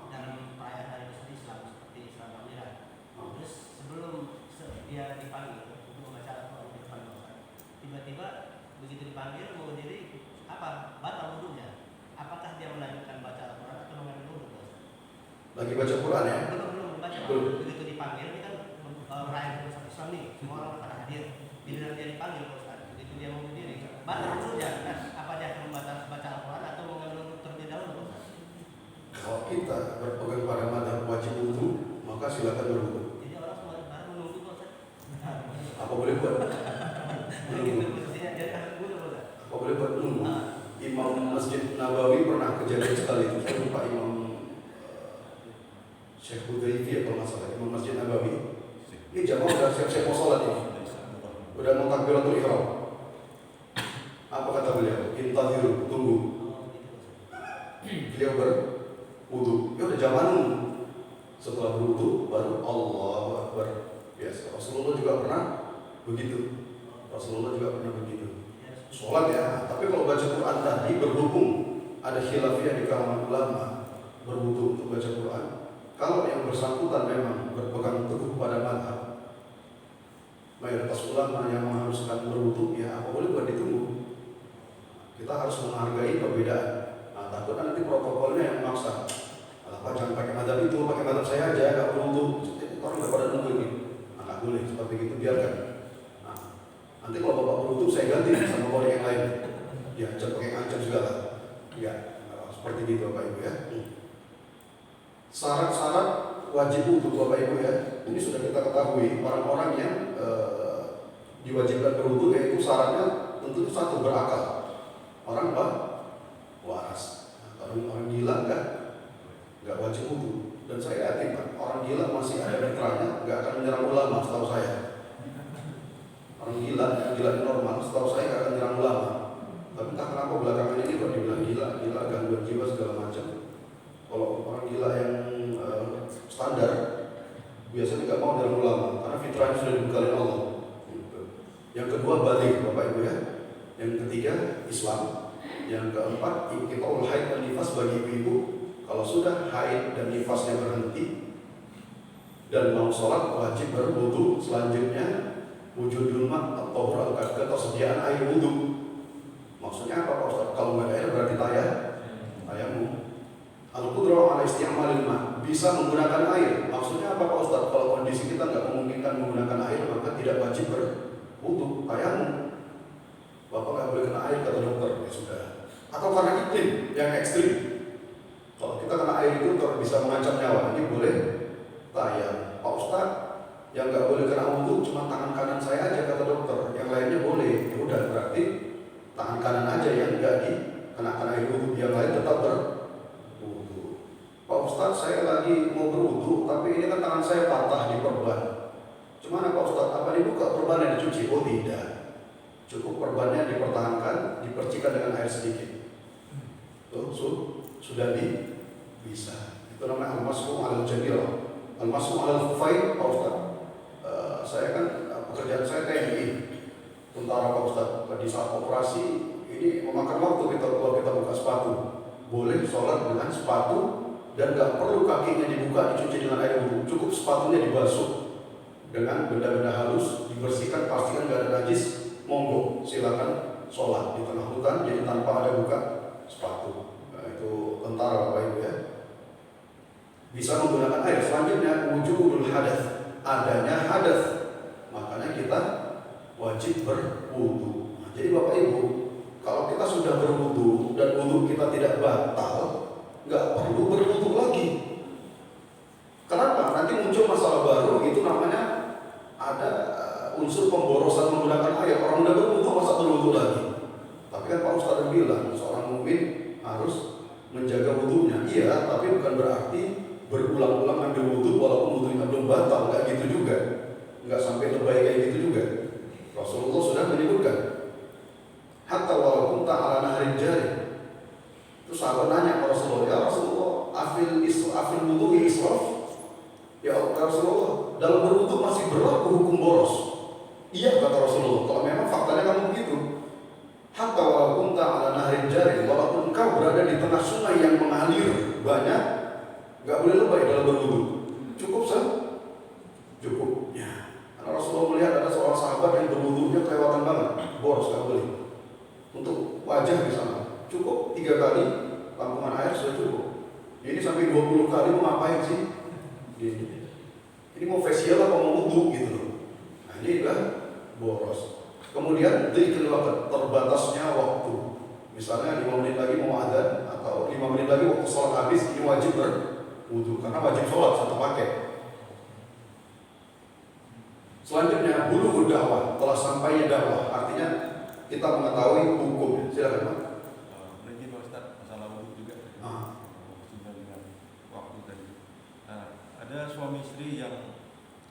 dalam perayaan hari besar Islam seperti Islam Mi'raj. Terus sebelum dia dipanggil untuk membaca Al-Quran di depan Bapak, tiba-tiba begitu dipanggil mau diri batal wudunya. Apakah dia melanjutkan baca Al-Quran atau mengambil wudu? Lagi baca Quran ya? Belum membaca. Begitu dipanggil, ini kan perayaan hari besar Islam nih, semua orang pada hadir. Bila dia dipanggil Ustaz, begitu dia mau berdiri, batal wudunya. Apa dia akan baca Al-Quran atau mengambil wudu terlebih dahulu? Kalau kita berpegang pada mazhab wajib wudu, maka silakan berwudu. Jadi orang semua baru menunggu Ustaz. Apa boleh buat? Menunggu. Apa boleh buat menunggu? Imam Masjid Nabawi pernah kejadian sekali itu. Saya lupa Imam Syekh Hudayfi atau masalah Imam Masjid Nabawi. Ini jamaah udah siap-siap mau sholat ini. Udah mau takbiratul ihram. Apa kata beliau? Intadhiru, tunggu. Beliau berwudu. Ya udah jangan nunggu. Setelah berwudu baru Allahu Akbar. Biasa. Rasulullah juga pernah begitu. Rasulullah juga pernah begitu. Sholat ya. Tapi kalau baca Quran tadi berhubung ada khilafiyah di kalangan ulama berwudu untuk baca Quran. Kalau yang bersangkutan memang berpegang teguh pada mazhab, mayoritas ulama yang mengharuskan berwudu, ya apa boleh buat ditunggu. Kita harus menghargai perbedaan. Nah, takutnya nanti protokolnya yang memaksa. Apa jangan pakai mazhab itu, pakai mazhab saya aja, nggak berwudu. Orang nggak pada nunggu ini. Nah, nggak boleh seperti itu, biarkan. Nah, nanti kalau bapak berwudu saya ganti sama orang yang lain. Ya, jangan pakai ngancam segala. Ya, seperti itu bapak ibu ya. Syarat-syarat wajib wudu bapak ibu ya. Ini sudah kita ketahui orang-orang yang diwajibkan berwudu, yaitu syaratnya tentu satu berakal. Orang waras. Nah, orang gila nggak wajib wudu. Dan saya yakin Pak, orang gila masih ada fitrahnya, nggak akan menyerang ulama setahu saya. Orang gila normal setahu saya nggak akan menyerang ulama. Tapi entah kenapa belakangan ini kok dibilang gila gangguan jiwa segala macam. Kalau orang gila yang standar biasanya nggak mau menyerang ulama karena fitrahnya sudah dibekali Allah. Yang kedua balik bapak ibu ya. Yang ketiga Islam. Yang keempat inqita'ul haid dan nifas bagi ibu-ibu. Kalau sudah haid dan nifasnya berhenti dan mau sholat wajib berwudu. Selanjutnya wujudul ma' at-tahur ketersediaan air wudu. Maksudnya apa Pak Ustaz? Kalau nggak ada air berarti tayamum. Al-qudrah ala isti'malil ma', bisa menggunakan air. Maksudnya apa Pak Ustaz? Kalau kondisi kita nggak memungkinkan menggunakan air, maka tidak wajib berwudu, tayamum. Bapak nggak boleh kena air kata dokter, ya sudah. Atau karena iklim yang ekstrim. Kalau kita kena air itu bisa mengancam nyawa, ini boleh tayamum. Pak Ustaz, yang nggak boleh kena wudu cuma tangan kanan saya aja kata dokter, yang lainnya boleh. Ya udah, berarti tangan kanan aja yang nggak dikenakan air wudu, yang lain tetap berwudu. Pak Ustaz, saya lagi mau berwudu, tapi ini kan tangan saya patah di perban. Cuman Pak Ustaz, apa dibuka perbannya dicuci? Oh tidak. Cukup perbannya dipertahankan, dipercikan dengan air sedikit. Tuh, sudah bisa. Itu namanya al-mashu 'alal jabirah. Al-mashu 'alal khufain, Pak Ustaz. Saya kan pekerjaan saya TNI, tentara Pak Ustaz. Di saat operasi ini memakan waktu kita buka sepatu. Boleh sholat dengan sepatu dan nggak perlu kakinya dibuka dicuci dengan air wudu. Cukup sepatunya dibasuh dengan benda-benda halus, dibersihkan, pastikan nggak ada najis. Monggo, silakan sholat di tengah hutan, jadi tanpa ada buka sepatu. Nah, itu tentara Bapak Ibu ya. Bisa menggunakan air. Selanjutnya wujudul hadas, adanya hadas, makanya kita wajib berwudu. Nah, jadi Bapak Ibu, kalau kita sudah berwudu dan wudu kita tidak batal, nggak perlu berwudu lagi. Kenapa? Nanti muncul masalah baru, itu namanya ada unsur pemborosan menggunakan air. Orang udah berwudu masa berwudu lagi. Tapi kan Pak Ustadz bilang seorang mukmin harus menjaga wudunya. Iya, tapi bukan berarti berulang-ulang ambil wudu walaupun wudunya belum batal. Nggak gitu juga. Nggak sampai lebay kayak gitu juga. Rasulullah sudah menyebutkan. Hatta walaupun ta'ala naharin jari. Terus sahabat nanya ke Rasulullah, ya Rasulullah, afil wudu israf. Ya Rasulullah, dalam berwudu masih berlaku hukum boros. Iya kata Rasulullah, kalau memang faktanya kamu begitu. Hatta walaupun ta'ala naharin jari, walaupun engkau berada di tengah sungai yang mengalir banyak, nggak boleh lebay dalam berwudu. Cukup cukup. Ya. Karena Rasulullah melihat ada seorang sahabat yang berwudunya kelewatan banget, boros nggak boleh. Untuk wajah di sana cukup 3 kali tampungan air sudah cukup. Ini sampai 20 kali mau ngapain sih? Ini mau facial apa mau wudu gitu loh. Nah ini udah boros. Kemudian dzikir waktu, terbatasnya waktu. Misalnya 5 menit lagi mau adzan atau 5 menit lagi waktu sholat habis, ini wajib berwudu karena wajib sholat satu paket. Selanjutnya bulughud dakwah, telah sampainya dakwah, artinya kita mengetahui hukum. Silakan Pak. Lagi Pak Ustaz, masalah wudu juga. Sudah dengan waktu tadi. Nah, ada suami istri yang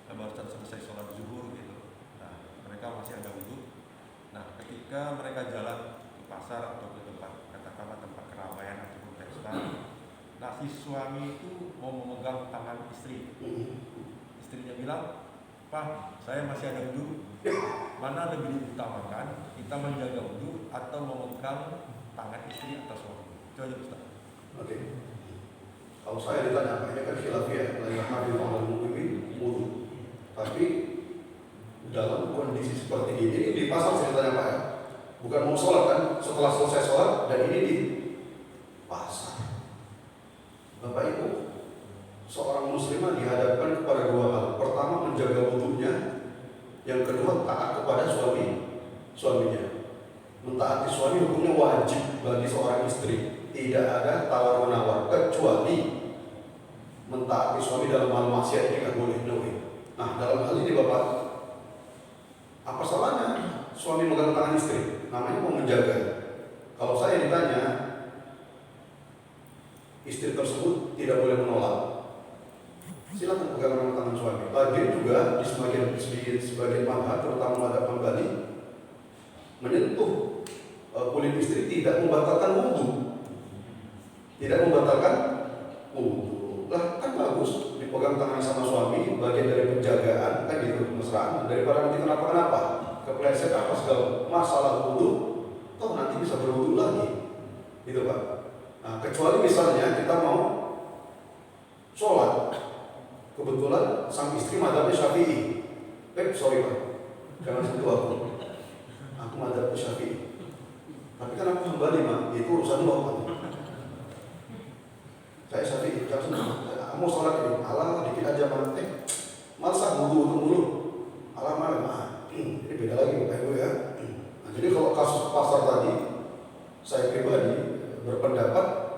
baru selesai sholat zuhur gitu. Nah, mereka masih ada wudu. Nah, ketika mereka jalan ke pasar atau ke tempat, katakanlah tempat keramaian ataupun pesta, nah si suami itu mau memegang tangan istri. Istrinya bilang, Pak, saya masih ada wudhu. Mana lebih diutamakan, kita menjaga wudhu atau memegang tangan istri atau suami? Itu aja Ustaz. Oke. Kalau saya ditanya, ini kan khilafiyah, la hadis al mu'min wudhu. Tapi dalam kondisi seperti ini di pasar ceritanya Pak ya. Bukan mau sholat kan, setelah selesai sholat dan ini di pasar. Bapak Ibu, seorang muslimah dihadapkan kepada dua hal. Pertama, menjaga wudhunya. Yang kedua, taat kepada suaminya. Mentaati suami hukumnya wajib bagi seorang istri. Tidak ada tawar-menawar, kecuali mentaati suami dalam hal maksiat ini nggak boleh. Nah, dalam hal ini Bapak, apa salahnya suami megang tangan istri? Namanya mau menjaga. Kalau saya ditanya, istri tersebut tidak boleh menolak. Silakan pegang tangan suami. Lagian juga di sebagian mazhab, terutama mazhab Hambali, menyentuh kulit istri tidak membatalkan wudhu. Tidak membatalkan wudhu. Lah kan bagus dipegang tangan sama suami, bagian dari penjagaan kan gitu, mesraan. Daripada nanti kenapa-kenapa, kepleset apa segala masalah wudhu, toh nanti bisa berwudhu lagi. Gitu Pak. Nah, kecuali misalnya kita mau sholat. Kebetulan sang istri mazhabnya Syafi'i. Sorry Pak, jangan sentuh aku. Aku mazhab Syafi'i. Tapi kan aku Hambali Pak, itu urusan lo Pak. Saya Syafi'i, jangan sentuh. Aku mau sholat ini, alah dikit aja Pak. Masa wudhu mulu. Alah malah. Ini beda lagi Bapak Ibu ya. Nah, jadi kalau kasus pasar tadi, saya pribadi berpendapat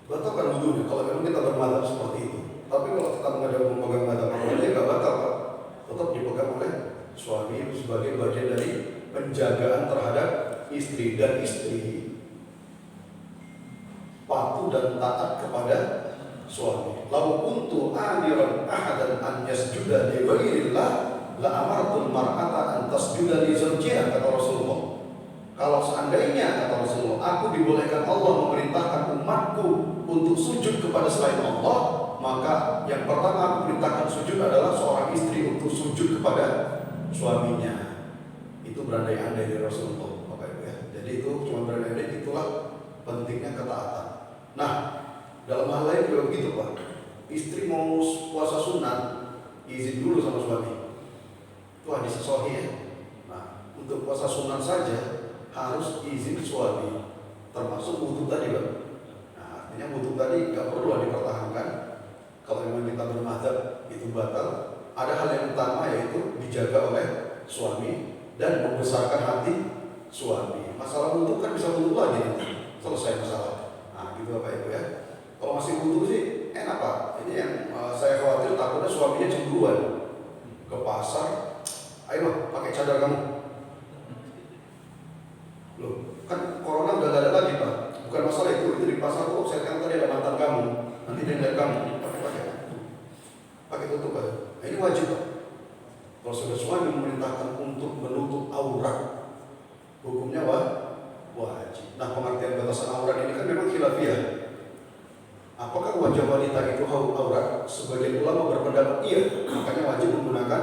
batalkan wudhunya kalau memang kita bermadzhab seperti itu. Tapi kalau kita memegang madzhab Hambali nggak batal Pak. Tetap dipegang oleh suami sebagai bagian dari penjagaan terhadap istri, dan istri patuh dan taat kepada suami. Lau kuntu amiran ahadan an yasjuda li ghairillah la amartul mar'ata an tasjuda li zawjiha, kata Rasulullah. Kalau seandainya, kata Rasulullah, aku dibolehkan Allah memerintahkan umatku untuk sujud kepada selain Allah, maka yang pertama aku perintahkan sujud adalah seorang istri untuk sujud kepada suaminya. Itu berandai-andai dari Rasulullah, Bapak Ibu ya. Jadi itu cuma berandai-andai, itulah pentingnya ketaatan. Nah, dalam hal lain juga begitu Pak. Istri mau puasa sunat, izin dulu sama suami. Itu hadis sahih ya. Nah, untuk puasa sunat saja harus izin suami, termasuk wudhu tadi Pak. Nah, artinya wudhu tadi nggak perlu dipertahankan. Kalau memang kita bermadzhab itu batal. Ada hal yang utama yaitu dijaga oleh suami dan membesarkan hati suami. Masalah wudhu kan bisa wudhu lagi nanti, selesai masalah. Nah, gitu Bapak Ibu ya. Kalau masih wudhu sih enak Pak. Ini yang saya khawatir, takutnya suaminya cemburuan ke pasar. Ayo pakai cadar kamu. Loh, kan corona udah gak ada lagi Pak. Bukan masalah itu di pasar kok. Saya kan tadi ada mantan kamu, nanti dia lihat kamu pakai tutup Pak. Nah, ini wajib Pak. Kalau sudah suami memerintahkan untuk menutup aurat, hukumnya wajib. Nah, pengertian batasan aurat ini kan memang khilafiyah. Apakah wajah wanita itu aurat? Sebagian ulama berpendapat iya, makanya wajib menggunakan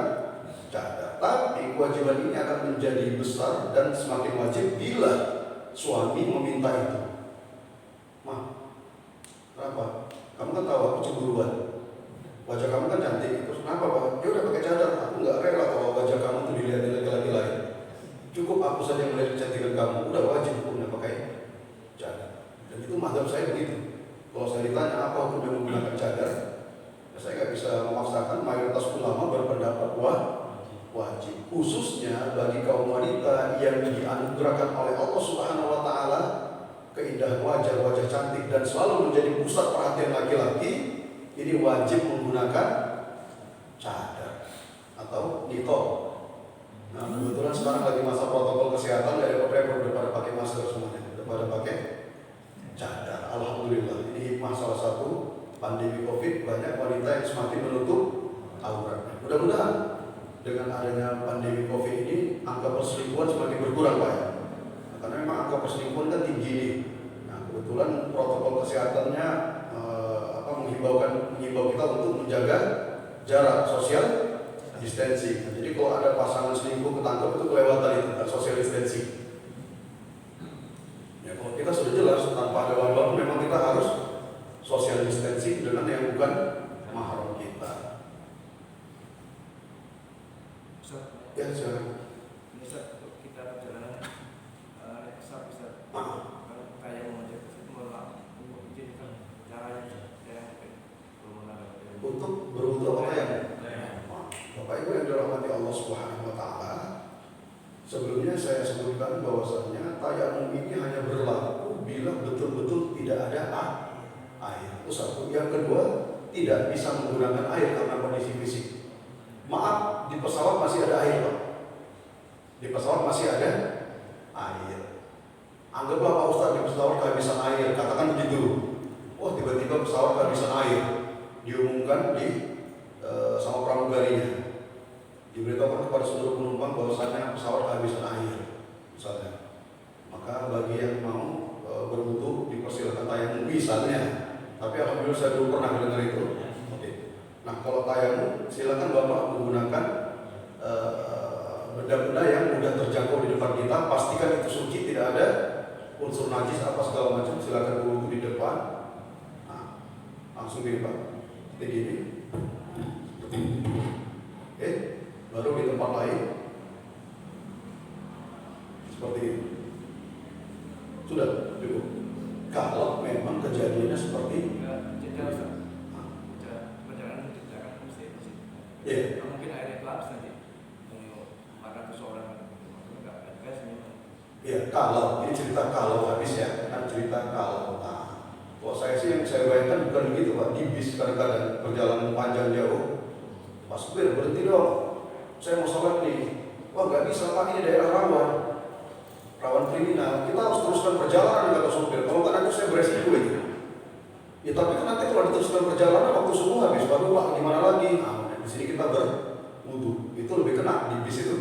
cadar. Tapi kewajiban ini akan menjadi besar dan semakin wajib bila suami meminta itu. Ma, kenapa? Kamu kan tahu aku cemburuan. Wajah kamu kan cantik. Terus kenapa Pak? Ya udah pakai cadar. Aku nggak rela kalau wajah kamu tuh dilihat laki-laki lain. Cukup aku saja yang melihat kecantikan kamu. Udah wajib hukumnya pakai cadar. Dan itu mazhab saya begitu. Kalau saya ditanya apa hukumnya menggunakan cadar, ya saya nggak bisa memaksakan. Mayoritas ulama berpendapat wajib, khususnya bagi kaum wanita yang dianugerahkan oleh Allah Subhanahu wa Ta'ala keindahan wajah cantik dan selalu menjadi pusat perhatian laki-laki. Ini wajib menggunakan cadar atau niqab. Nah, kebetulan sekarang lagi masa protokol kesehatan, nggak ada repot-repot daripada pakai masker semuanya, daripada pakai cadar. Alhamdulillah, ini hikmah salah satu pandemi COVID, banyak wanita yang semakin menutup auratnya. Mudah-mudahan dengan adanya pandemi COVID ini angka perselingkuhan semakin berkurang Pak ya. Nah, karena memang angka perselingkuhan kan tinggi nih. Nah, kebetulan protokol kesehatannya menghimbau kita untuk menjaga jarak social distancing. Jadi kalau ada pasangan selingkuh ketangkep itu kelewatan itu social distancing. Ya kalau kita sudah jelas tanpa ada wabah memang kita harus social distancing dengan yang bukan mahram kita. Ya silakan. Bisa kita perjalanan naik pesawat bisa kayak mau ngajak itu malah izin caranya Untuk berwudu apa ya? Bapak Ibu yang dirahmati Allah Subhanahu wa taala, sebelumnya saya sebutkan bahwasannya tayamum ini hanya berlaku bila betul-betul tidak ada air. Itu satu. Yang kedua, tidak bisa menggunakan air karena kondisi fisik. Maaf, di pesawat masih ada air, Pak. Di pesawat masih ada air. Anggaplah Pak Ustadz di pesawat kehabisan air, katakan begitu. Wah, tiba-tiba pesawat kehabisan air. Diumumkan sama pramugarinya, diberitahukan kepada seluruh penumpang bahwasannya pesawat kehabisan air, misalnya. Maka bagi yang mau berwudu dipersilakan tayamum misalnya. Tapi alhamdulillah saya belum pernah mendengar itu. Oke. Nah kalau tayamum silakan Bapak menggunakan benda-benda yang mudah terjangkau di depan kita. Pastikan itu suci, tidak ada unsur najis apa segala macam. Silakan berwudu di depan. Nah, langsung gini Pak. Seperti gini. Oke, baru di tempat lain seperti ini. Sudah cukup. Kalau memang kejadiannya seperti perjalanan dikerjakan mesti mungkin airnya kelapis nanti 400 orang nggak gas memang. Ya, kalau ini cerita kalau habis ya, kan cerita kalau. Nah, kalau saya sih yang saya bayangkan bukan begitu Pak. Di bis kadang-kadang perjalanan panjang jauh, Pak supir berhenti dong, saya mau sholat nih. Wah nggak bisa Pak, ini daerah rawan kriminal. Kita harus teruskan perjalanan kata supir. Kalau nggak nanti saya beresiko itu. Ya tapi kan nanti kalau diteruskan perjalanan waktu subuh habis, baru Pak gimana lagi? Nah, di sini kita berwudu. Itu lebih kena di bis itu.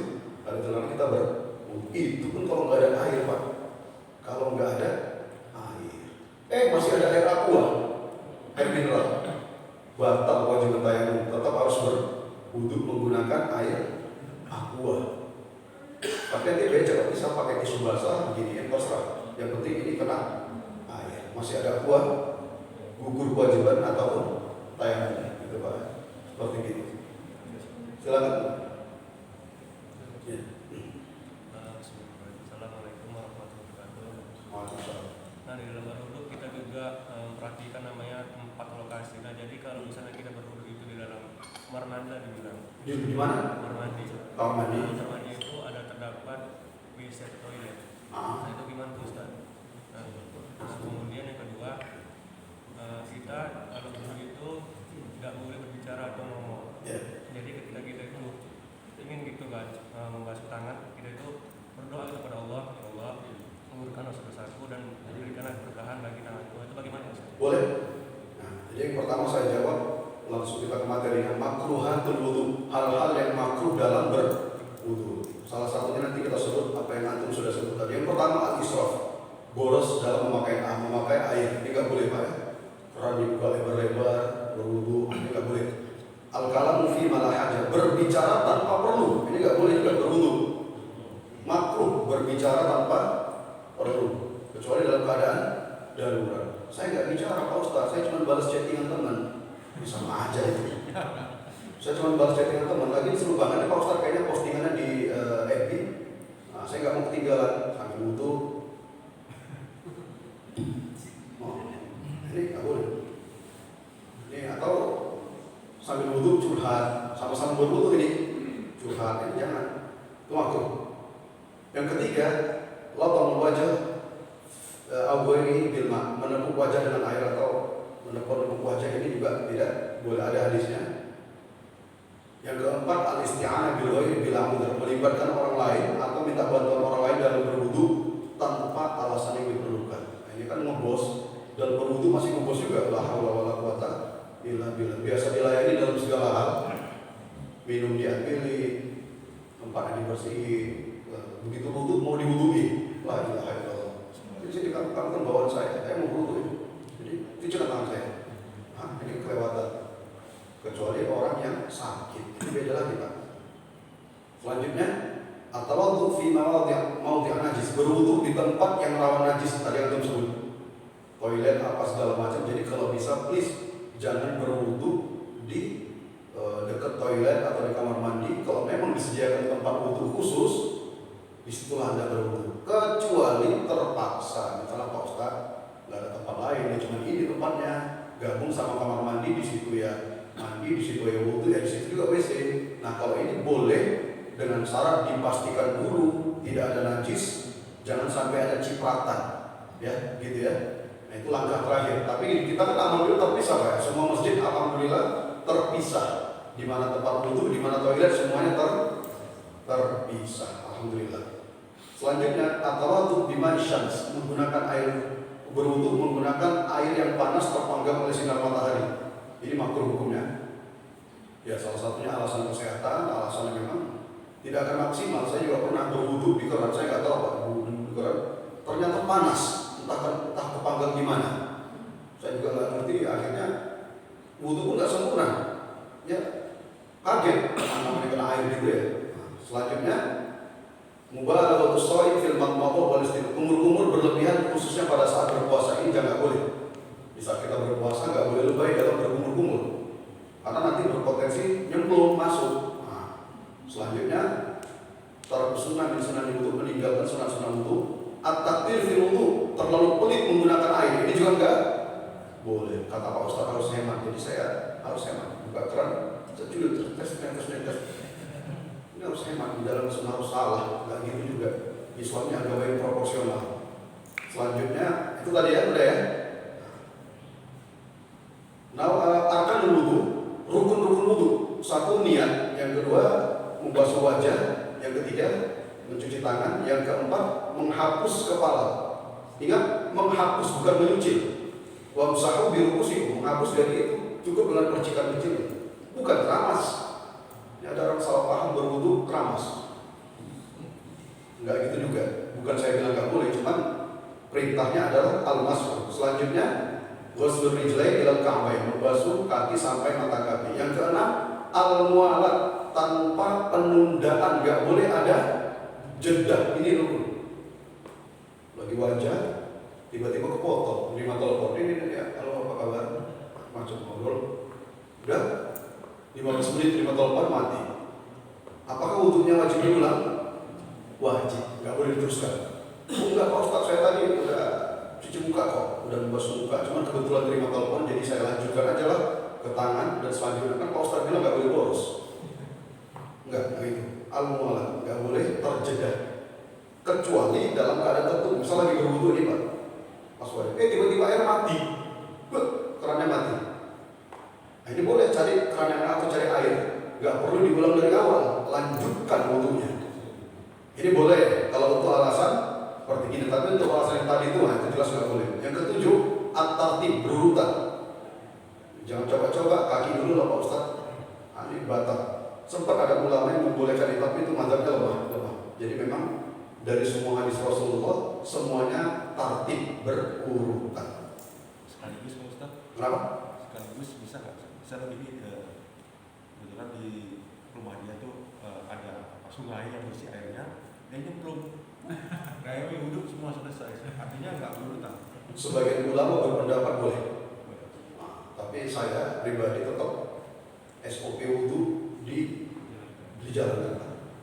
Ada jalan kita berwudu. Itu pun kalau nggak ada air Pak. Kalau nggak ada air, masih ada air aqua, air mineral. Batal wajib tayamum, tetap harus berwudu menggunakan air aqua. Tapi nanti becek bisa pakai tisu basah, begini terserah. Yang penting ini kena air. Masih ada aqua, gugur kewajiban ataupun tayamum, gitu Pak. Seperti itu. Silakan. Ya. Assalamualaikum warahmatullahi wabarakatuh. Waalaikumsalam. Nah di dalam berwudu kita juga memperhatikan namanya tempat lokasi. Nah jadi kalau misalnya kita berwudu itu di dalam kamar mandi lah dibilang. Di mana? Kamar mandi. Kamar mandi. Kamar mandi itu ada terdapat WC toilet. Nah itu gimana tuh Ustaz? Nah, kemudian yang kedua kita kalau berwudu itu tidak boleh berbicara atau ngomong. Jadi ketika kita itu ingin gitu kan membasuh tangan, kita itu berdoa kepada Allah, ya Allah mengurungkan dosa-dosaku dan memberikan keberkahan bagi tanganku. Itu bagaimana Ustaz? Boleh. Nah, jadi yang pertama saya jawab, langsung kita ke materinya. Makruhatul wudu, hal-hal yang makruh dalam berwudu. Salah satunya nanti kita sebut apa yang antum sudah sebut tadi. Yang pertama al-israf, boros dalam memakai air. Ini nggak boleh Pak ya. Keran dibuka lebar-lebar, berwudu, ini nggak boleh. Al-kalamu fi ma la hajah, berbicara tanpa perlu. Ini nggak boleh juga berwudu. Makruh berbicara tanpa perlu, kecuali dalam keadaan darurat. Saya nggak bicara Pak Ustaz, saya cuma balas chattingan teman. Sama aja itu. Saya cuma balas chattingan teman. Lagi seru banget Pak Ustaz, kayaknya postingannya di FB. Nah, saya nggak mau ketinggalan sambil wudu. Ini nggak boleh. Ini atau sambil wudu curhat, sama-sama berwudu ini curhat, ini jangan. Itu makruh. Yang ketiga, latamul wajah ini bilma, menepuk wajah dengan air atau menepuk wajah ini juga tidak boleh, ada hadisnya. Yang keempat, al-isti'anah bil ghairi bila udhr, melibatkan orang lain atau minta bantuan orang lain dalam berwudu tanpa alasan yang diperlukan. Nah, ini kan ngebos, dalam berwudu masih ngebos juga. La haula wala quwata illa billah. Biasa dilayani dalam segala hal. Minum diambil, tempatnya dibersihin. Begitu wudu mau diwudui, la ilaha illallah. Di sini kamu kan bawaan saya mau wudu. Jadi cuci tangan saya. Nah, ini kelewatan. Kecuali orang yang sakit. Itu beda lagi Pak. Selanjutnya, at-tawaddu fi mawdi' najis, berwudu di tempat yang rawan najis tadi yang sebut. Toilet apa segala macam. Jadi kalau bisa please jangan berwudu di dekat toilet atau di kamar mandi. Kalau memang disediakan tempat wudu khusus, disitulah Anda berwudu. Kecuali terpaksa, misalnya Pak Ustaz nggak ada tempat lain, ya cuma ini tempatnya, gabung sama kamar mandi di situ ya mandi, di situ ya wudu, ya di situ juga WC. Nah kalau ini boleh dengan syarat dipastikan dulu tidak ada najis, jangan sampai ada cipratan, ya gitu ya. Nah itu langkah terakhir. Tapi kita kan alhamdulillah terpisah ya. Semua masjid alhamdulillah terpisah. Di mana tempat wudu, di mana toilet semuanya terpisah. Alhamdulillah. Selanjutnya at-tawaddu bima'i syams, menggunakan air berwudu menggunakan air yang panas terpanggang oleh sinar matahari. Ini makruh hukumnya. Ya salah satunya alasan kesehatan, alasan memang tidak akan maksimal. Saya juga pernah berwudu di keran, saya nggak tahu Pak, berwudu di keran ternyata panas. Entah kepanggang gimana, saya juga nggak ngerti. Akhirnya wudhu pun nggak sempurna, ya kaget namanya kena air gitu ya. Selanjutnya mubalaghatus shaim fil madmadhah wal istinshaq, kumur-kumur berlebihan khususnya pada saat berpuasa. Ini jangan boleh. Di saat kita berpuasa nggak boleh lebay dalam berkumur-kumur, karena nanti berpotensi nyemplung masuk. Nah, selanjutnya tarku sunnah min sunan wudu, meninggalkan sunnah-sunnah wudu. At-takdir fil wudu, terlalu pelit menggunakan air, ini juga enggak boleh. Kata Pak Ustaz harus hemat, jadi saya harus hemat. Buka keran, secuil tes. Ini harus hemat, di dalam sunnah harus salah, enggak gitu juga. Islamnya agama yang proporsional. Selanjutnya itu tadi ya, udah ya. Nah, arkanul wudu, rukun-rukun wudu. Satu niat, yang kedua membasuh wajah, yang ketiga mencuci tangan, yang keempat menghapus kepala. Ingat, menghapus bukan menyuci. Wamsahu birukusikum, menghapus dari itu cukup dengan percikan kecil, bukan keramas. Ini ada orang salah paham berwudu keramas. Enggak gitu juga. Bukan saya bilang enggak boleh, cuman perintahnya adalah al-mashu. Selanjutnya ghuslur rijlain ilal ka'bain, membasuh kaki sampai mata kaki. Yang keenam al-mualat, tanpa penundaan, enggak boleh ada jeda. Ini rukun. Lagi wajah tiba-tiba kepotong, terima telepon, ini ya, halo apa kabar, macam ngobrol, udah 15 menit terima telepon mati. Apakah wudhunya wajib diulang? Wajib, nggak boleh diteruskan. Enggak Pak Ustaz, saya tadi udah cuci muka kok, udah membasuh muka, cuman kebetulan terima telepon jadi saya lanjutkan aja lah ke tangan dan selanjutnya. Kan Pak Ustaz bilang nggak boleh boros. Enggak gitu. Al-mualah, nggak boleh terjeda, kecuali dalam keadaan tertentu. Misal lagi berwudu nih Pak, pas wajah, tiba-tiba air mati, kerannya mati. Nah, ini boleh cari keran yang atau cari air, nggak perlu diulang dari awal, lanjutkan wudunya. Ini boleh kalau untuk alasan seperti ini, tapi untuk alasan yang tadi itu, nah, itu jelas nggak boleh. Yang ketujuh, at-tartib, berurutan. Jangan coba-coba kaki dulu lah Pak Ustaz. Nah, ini batal. Sempat ada ulama yang membolehkan itu, tapi itu mazhabnya lemah. Jadi memang dari semua hadis Rasulullah semuanya tartib berurutan. Sekaligus Pak Ustaz. Kenapa? Sekaligus bisa nggak? Bisa lebih kebetulan di rumah dia tuh ada sungai yang bersih airnya, dia nyemplung. Kayak wudhu semua selesai. Artinya nggak berurutan. Sebagian ulama berpendapat boleh. Nah, tapi saya pribadi tetap SOP wudhu dijalankan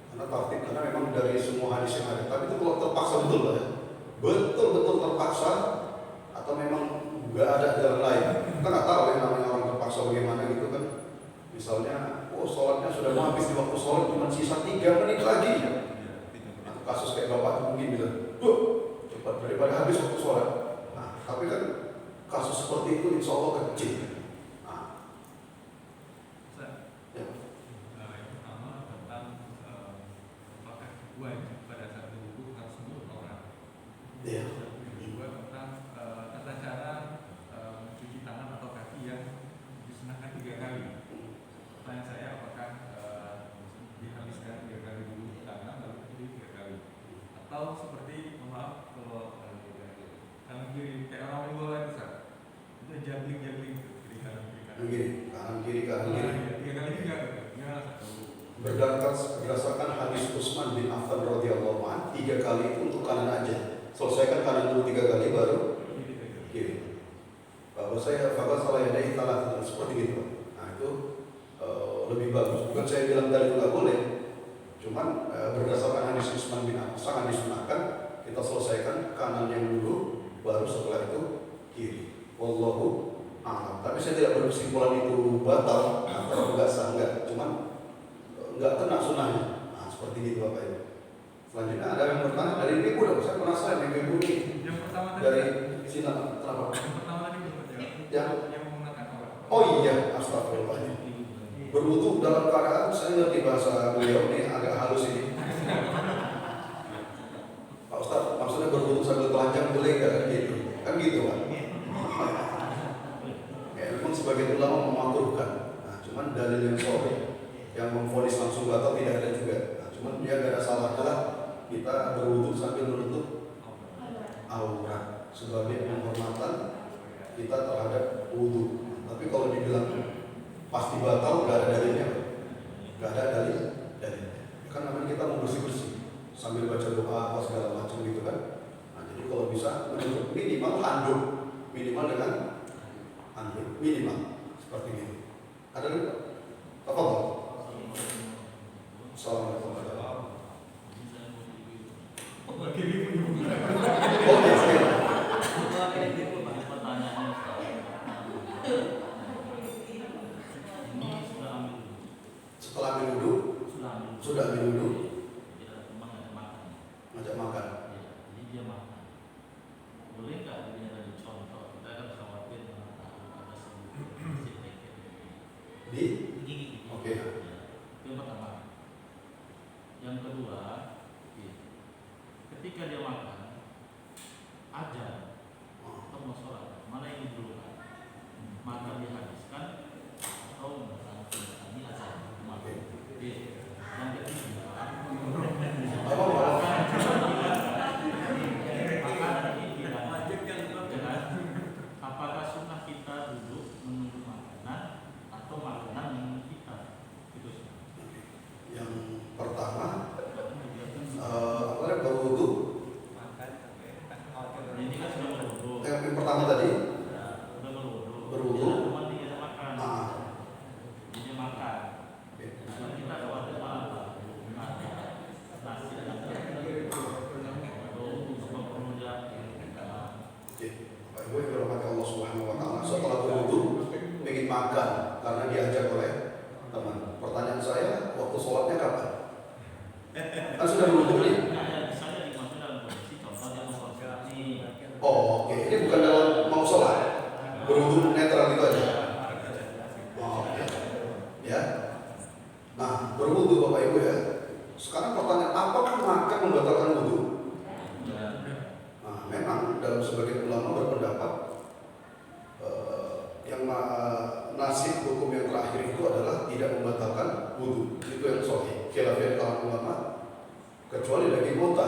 karena tartib, karena memang dari semua hadis yang ada. Tapi itu kalau terpaksa betul ya, betul-betul terpaksa atau memang nggak ada jalan lain, kita nggak tahu yang namanya orang terpaksa bagaimana gitu kan. Misalnya, sholatnya sudah mau habis, di waktu sholat cuma sisa 3 menit lagi. Nah, kasus kayak bapak mungkin bilang, cepat daripada habis waktu sholat. Nah, tapi kan kasus seperti itu insya Allah kecil. Wajib pada saat berwudu harus mulut orang. Iya. Kedua tentang tata cara mencuci tangan atau kaki yang disunahkan 3 kali. Pertanyaan saya, apakah dihabiskan 3 kali dulu tangan lalu cuci 3 kali, atau seperti maaf kalau kanan kiri kayak orang yang bola itu juggling itu, jadi kanan kiri Kanan kiri, kanan kiri. 3 kali juga. Berdasarkan hadis Utsman bin Affan radhiyallahu anhu, 3 kali itu untuk kanan aja. Selesaikan kanan dulu 3 kali baru kiri. Bahwa saya salah yadai salah seperti itu. Nah itu lebih bagus. Bukan saya bilang dari nggak boleh. Cuman berdasarkan hadis Utsman bin Affan sangat disunahkan kita selesaikan kanan yang dulu, baru setelah itu kiri. Wallahu a'lam. Tapi saya tidak berkesimpulan itu batal atau enggak sah, enggak. Cuman enggak kena sunnahnya. Nah, seperti itu Bapak Ibu. Selanjutnya ada yang bertanya dari ibu dong. Saya penasaran ibu ini. Yang pertama tadi. Dari sini kenapa? Yang pertama tadi belum Yang menggunakan orang. oh iya, astagfirullahaladzim. Berwudu dalam keadaan saya ngerti bahasa beliau ini agak halus ini. Pak Ustaz, maksudnya berwudu sambil telanjang boleh nggak gitu? Kan gitu Pak. Ya, memang sebagian ulama memakruhkan. Nah, cuman dalil yang sahih yang memvonis langsung batal tidak ada juga. Nah, cuman dia nggak ada salahnya lah kita berwudu sambil menutup aurat sebagai penghormatan kita terhadap wudu. Tapi kalau dibilang pasti batal, nggak ada dalilnya, nggak ada dalilnya. Kan namanya kita mau bersih sambil baca doa apa segala macam gitu kan. Nah, jadi kalau bisa menutup minimal handuk, minimal dengan handuk minimal seperti ini. Ada lagi? Apa? Assalamualaikum warahmatullahi wabarakatuh. Oke. Setelah ambil wudu, sudah ambil wudu, ngajak makan. Jadi dia makan. Boleh nggak dia dari contoh? Kita kan khawatir tahu ada sedikit Di? Oke. Itu yang pertama. Yang kedua, ketika dia makan, ajar atau mau sholat, mana yang didulukan? Maka dihabiskan atau ini ajar. Yang ketiga, apakah sunnah kita duduk menunggu makanan atau makanan menunggu kita? Itu yang pertama berwudu. ini kan sudah berwudu. Yang pertama tadi Sudah berwudu. Dia makan. Dia makan. Nah, kita khawatir apa? Nasi dan atau penunda. Pak Ibu yang dirahmati Allah Subhanahu wa taala, setelah berwudu ingin makan karena diajak oleh teman. Pertanyaan saya, waktu sholatnya kapan? Kan sudah berwudu nih. Misalnya dimaksud dalam kondisi contoh dia mau sholat nih. Oh, oke. Ini bukan dalam mau sholat. Berwudu netral itu aja. Oh, oke. Ya. Nah, berwudu Bapak Ibu ya. Sekarang pertanyaan, apakah makan membatalkan wudu? Nah, memang dalam sebagian ulama berpendapat yang nasib hukum yang terakhir itu adalah tidak membatalkan wudu. Itu yang sahih. Khilafiyah kalangan ulama kecuali daging unta.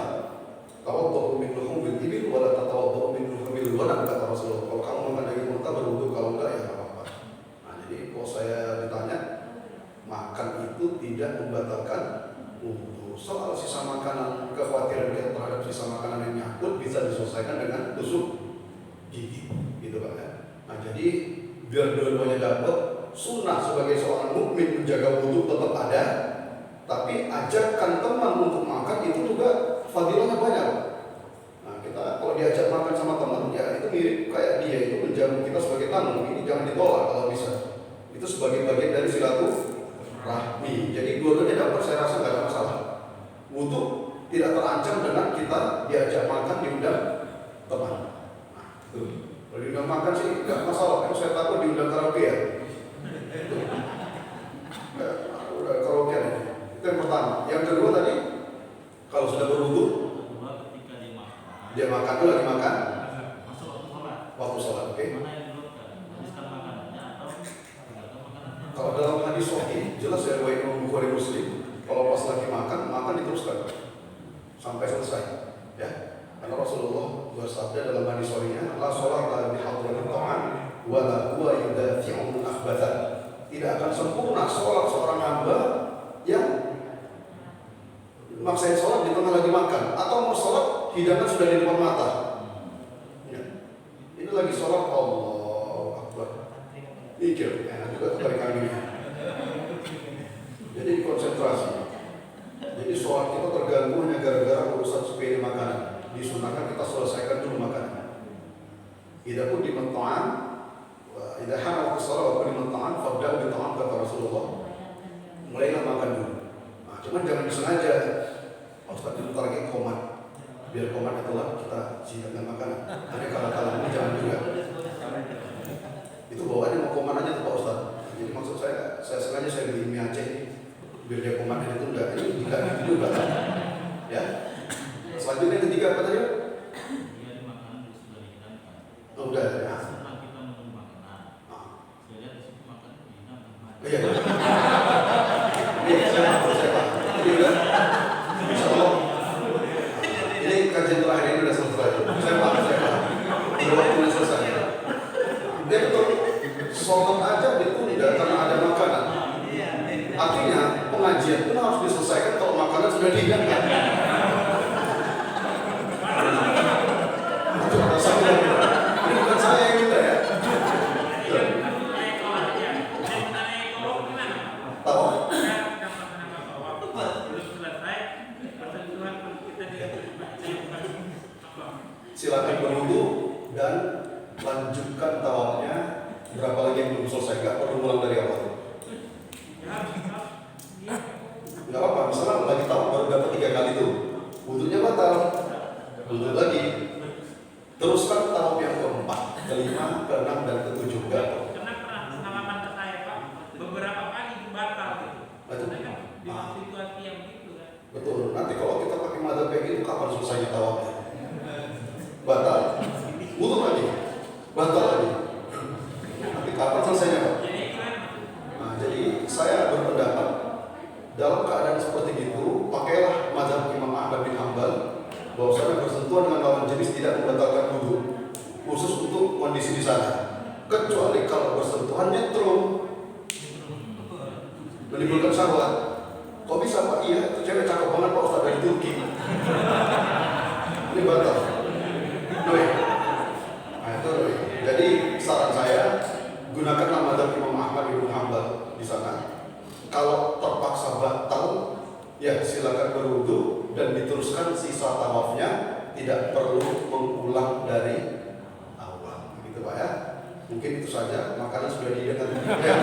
Tawaddu min luhumil ibil wa la tatawaddu min luhumil ghanam kata Rasulullah. Kalau kamu makan daging unta berwudu, kalau enggak ya apa-apa. Nah, jadi kalau saya ditanya, makan itu tidak membatalkan wudu. Soal sisa makanan, kekhawatiran kita terhadap sisa makanan yang nyangkut bisa diselesaikan dengan tusuk gigi, gitu kan ya. Nah, jadi biar dua-duanya dapat, sunnah sebagai seorang mukmin menjaga wudu tetap ada, tapi ajarkan teman untuk makan itu juga fadilahnya banyak. Nah, kita kalau diajak makan sama teman, ya itu mirip kayak dia itu menjamu kita sebagai tamu. Ini jangan ditolak kalau bisa. Itu sebagai bagian dari silaturahmi. Jadi dua-duanya dapat, saya rasa nggak ada masalah. Wudu tidak terancam dengan kita diajak makan diundang teman. Nah, itu. Kalau diundang makan sih nggak masalah. Kalau saya takut diundang karaoke ya. Udah karaoke aja. Itu yang pertama. Yang kedua tadi, kalau sudah berwudu, Ketika dia makan dulu lagi makan. masuk waktu sholat. Waktu sholat, oke. Mana yang didulukan? Habiskan makanannya atau tinggalkan makanannya? Kalau dalam hadis sahih jelas ya riwayat Imam Bukhari Muslim, kalau pas lagi makan diteruskan sampai selesai, ya. Karena Rasulullah bersabda dalam hadis sahihnya, la sholata bi hadratil ta'am wa la huwa yudafi'u akhbatha. Tidak akan sempurna sholat seorang hamba yang maksain sholat di tengah lagi makan, atau mau sholat hidangan sudah di depan mata. Ya. Ini lagi sholat, Allah Akbar. Mikir, enak juga tuh kali kambingnya. Jadi konsentrasi. Jadi sholat kita terganggu hanya gara-gara urusan sepele makanan. Disunahkan kita selesaikan dulu makanan. Idza kunti ta'am, idza hana waqtu shalah wa kunti ta'am, fabda'u bi ta'am kata Rasulullah. Mulailah makan dulu. Nah, cuman jangan disengaja. Ustaz bentar lagi komat. Biar komat itulah kita siapkan makanan. Tapi kalau ini jangan juga. Itu bawaannya mau komat aja tuh Pak Ustaz. Jadi maksud saya sengaja saya beli mie Aceh biar dia komat dan itu enggak. Ini enggak gitu juga. Ya. Selanjutnya yang ketiga apa tadi? Iya, di makanan sudah dihidangkan. Oh, udah ya. Setelah kita menunggu makanan, saya lihat di situ makan dihidangkan. Iya. Ini saya Pak. Ini udah. Insyaallah. Ini kajian terakhir ini udah selesai. Saya Pak. Udah waktunya selesai. Dia betul. Sholat aja ditunda karena ada makanan. Artinya pengajian pun harus diselesaikan kalau makanan sudah dihidangkan. Ini bukan saya yang minta ya. Tahu? Silakan berwudu dan lanjutkan tawafnya. Berapa lagi yang belum selesai? Gak perlu ulang dari awal. Gak apa-apa. Misalnya lagi tawaf baru dapat 3 kali tuh, wudunya batal. Wudu lagi. Teruskan tawaf yang keempat, kelima, keenam, dan ketujuh. Karena pernah pengalaman ke saya Pak, beberapa kali batal gitu. Karena di situasi yang gitu kan. Betul. Nanti kalau kita pakai madzhab kayak gitu, kapan selesainya tawafnya? Batal. Wudu lagi. Batal lagi. Nanti kapan selesainya Pak? Nah, jadi saya berpendapat dalam keadaan seperti itu, pakailah mazhab Imam Ahmad bin Hanbal bahwasanya bersentuhan dengan lawan jenis tidak membatalkan wudu, khusus untuk kondisi di sana. Kecuali kalau bersentuhannya nyetrum, menimbulkan syahwat. Kok bisa Pak? Iya, itu cewek cakep banget Pak Ustaz dari Turki. Ini batal. Doi. Nah itu doi. Jadi saran saya, gunakanlah mazhab Imam Ahmad bin Hanbal di sana. Kalau terpaksa batal, ya silakan berwudu dan diteruskan sisa tawafnya, tidak perlu mengulang dari awal. Begitu Pak ya. Mungkin itu saja. Makanan sudah dihidangkan. Ya,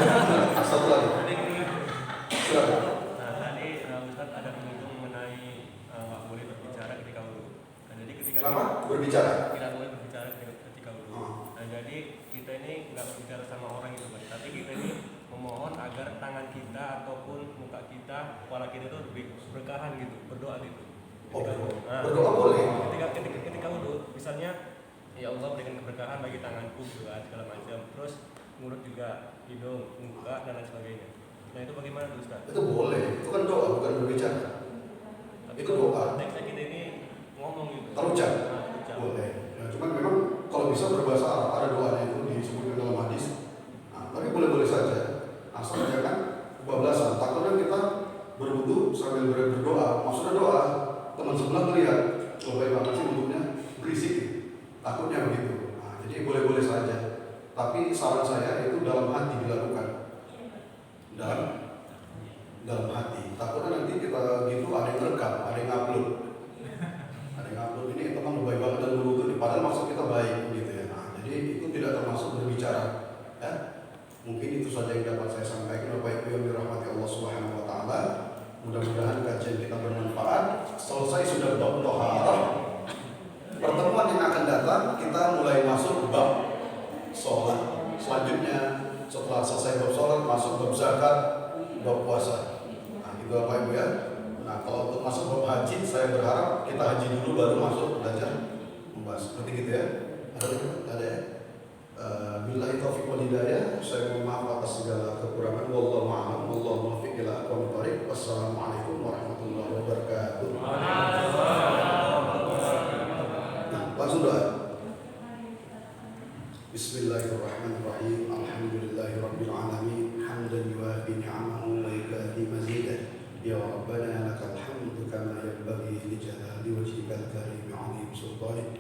satu lagi. Silakan. Nah, tadi Ustaz ada menyinggung mengenai nggak boleh berbicara ketika wudu. Nah, jadi ketika Kenapa? Berbicara. tidak boleh berbicara ketika wudu. Nah, jadi kita ini nggak berbicara sama orang itu, Pak. Tapi kita ini memohon agar tangan kita ataupun muka kita, kepala kita itu lebih berkahan gitu, berdoa gitu. Oh, Nah, berdoa boleh. ketika wudu, misalnya ya Allah berikan keberkahan bagi tanganku gitu kan, segala macam. Terus mulut juga, hidung, muka dan lain sebagainya. Nah itu bagaimana tuh Ustaz? Itu boleh. Itu kan doa, bukan berbicara. Tapi Itu doa. teksnya kita ini ngomong gitu. Terucap. Nah, terucap. Boleh. Nah, cuman memang kalau bisa berbahasa Arab, ada doanya itu disebutkan dalam hadis. Nah, tapi boleh-boleh saja. Asal jangan kebablasan. Takutnya kita berwudu sambil berdoa. Maksudnya doa, teman sebelah melihat, oh bagaimana sih wudunya berisik. Takutnya begitu. Nah, jadi boleh-boleh saja. Tapi saran saya itu dalam hati dilakukan. Dalam hati. Takutnya nanti kita gitu ada yang rekam, ada yang upload. Ada yang upload ini teman baik banget dan berwudu. Padahal maksud kita baik gitu ya. Nah, jadi itu tidak termasuk berbicara. Ya. Mungkin itu saja yang dapat saya sampaikan. Bapak Ibu yang dirahmati Allah Subhanahu wa taala. Mudah-mudahan kajian kita bermanfaat. Selesai sudah bab thaharah. Pertemuan yang akan datang kita mulai masuk bab sholat. Selanjutnya setelah selesai bab sholat masuk bab zakat, bab puasa. Nah itu Bapak Ibu ya. Nah kalau untuk masuk bab haji saya berharap kita haji dulu baru masuk belajar membahas. Seperti gitu ya. Ada ya. Billahi taufiq wal hidayah. Saya mohon maaf atas segala kekurangan. Wallahu a'lam. Wallahu muwaffiq ila aqwamit thoriq. Wassalamualaikum warahmatullahi wabarakatuh. Langsung doa. Bismillahirrahmanirrahim. Alhamdulillahirabbil alamin. Hamdan yuwafi ni'amahu wa yukafi mazidah. Ya Rabbana ربنا لك الحمد كما ينبغي لجلال وجهك الكريم عظيم سلطانك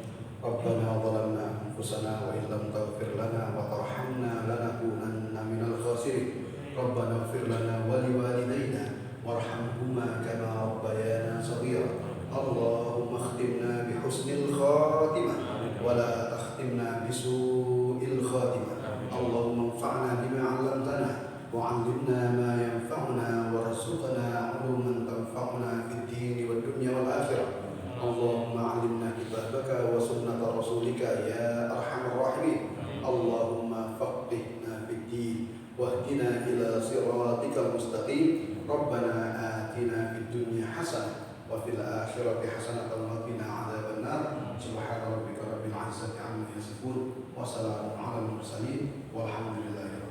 ربنا ظلمنا أنفسنا وإن لم تغفر لنا وترحمنا لنكونن من الخاسرين ربنا اغفر لنا ولوالدينا وارحمهما كما ربيانا صغيرا اللهم اختمنا بحسن الخاتمة ولا تختمنا بسوء الخاتمة اللهم انفعنا بما علمتنا وعلمنا ما ينفعنا وارزقنا علوما تنفعنا في الدين والدنيا والآخرة اللهم علمنا كتابك وسنة رسولك يا أرحم الراحمين اللهم فقهنا في الدين واهدنا إلى صراطك المستقيم ربنا آتنا في الدنيا حسنة وفي الآخرة حسنة وقنا عذاب النار سبحان ربك رب العزة عما يصفون وسلام على المرسلين والحمد لله رب العالمين.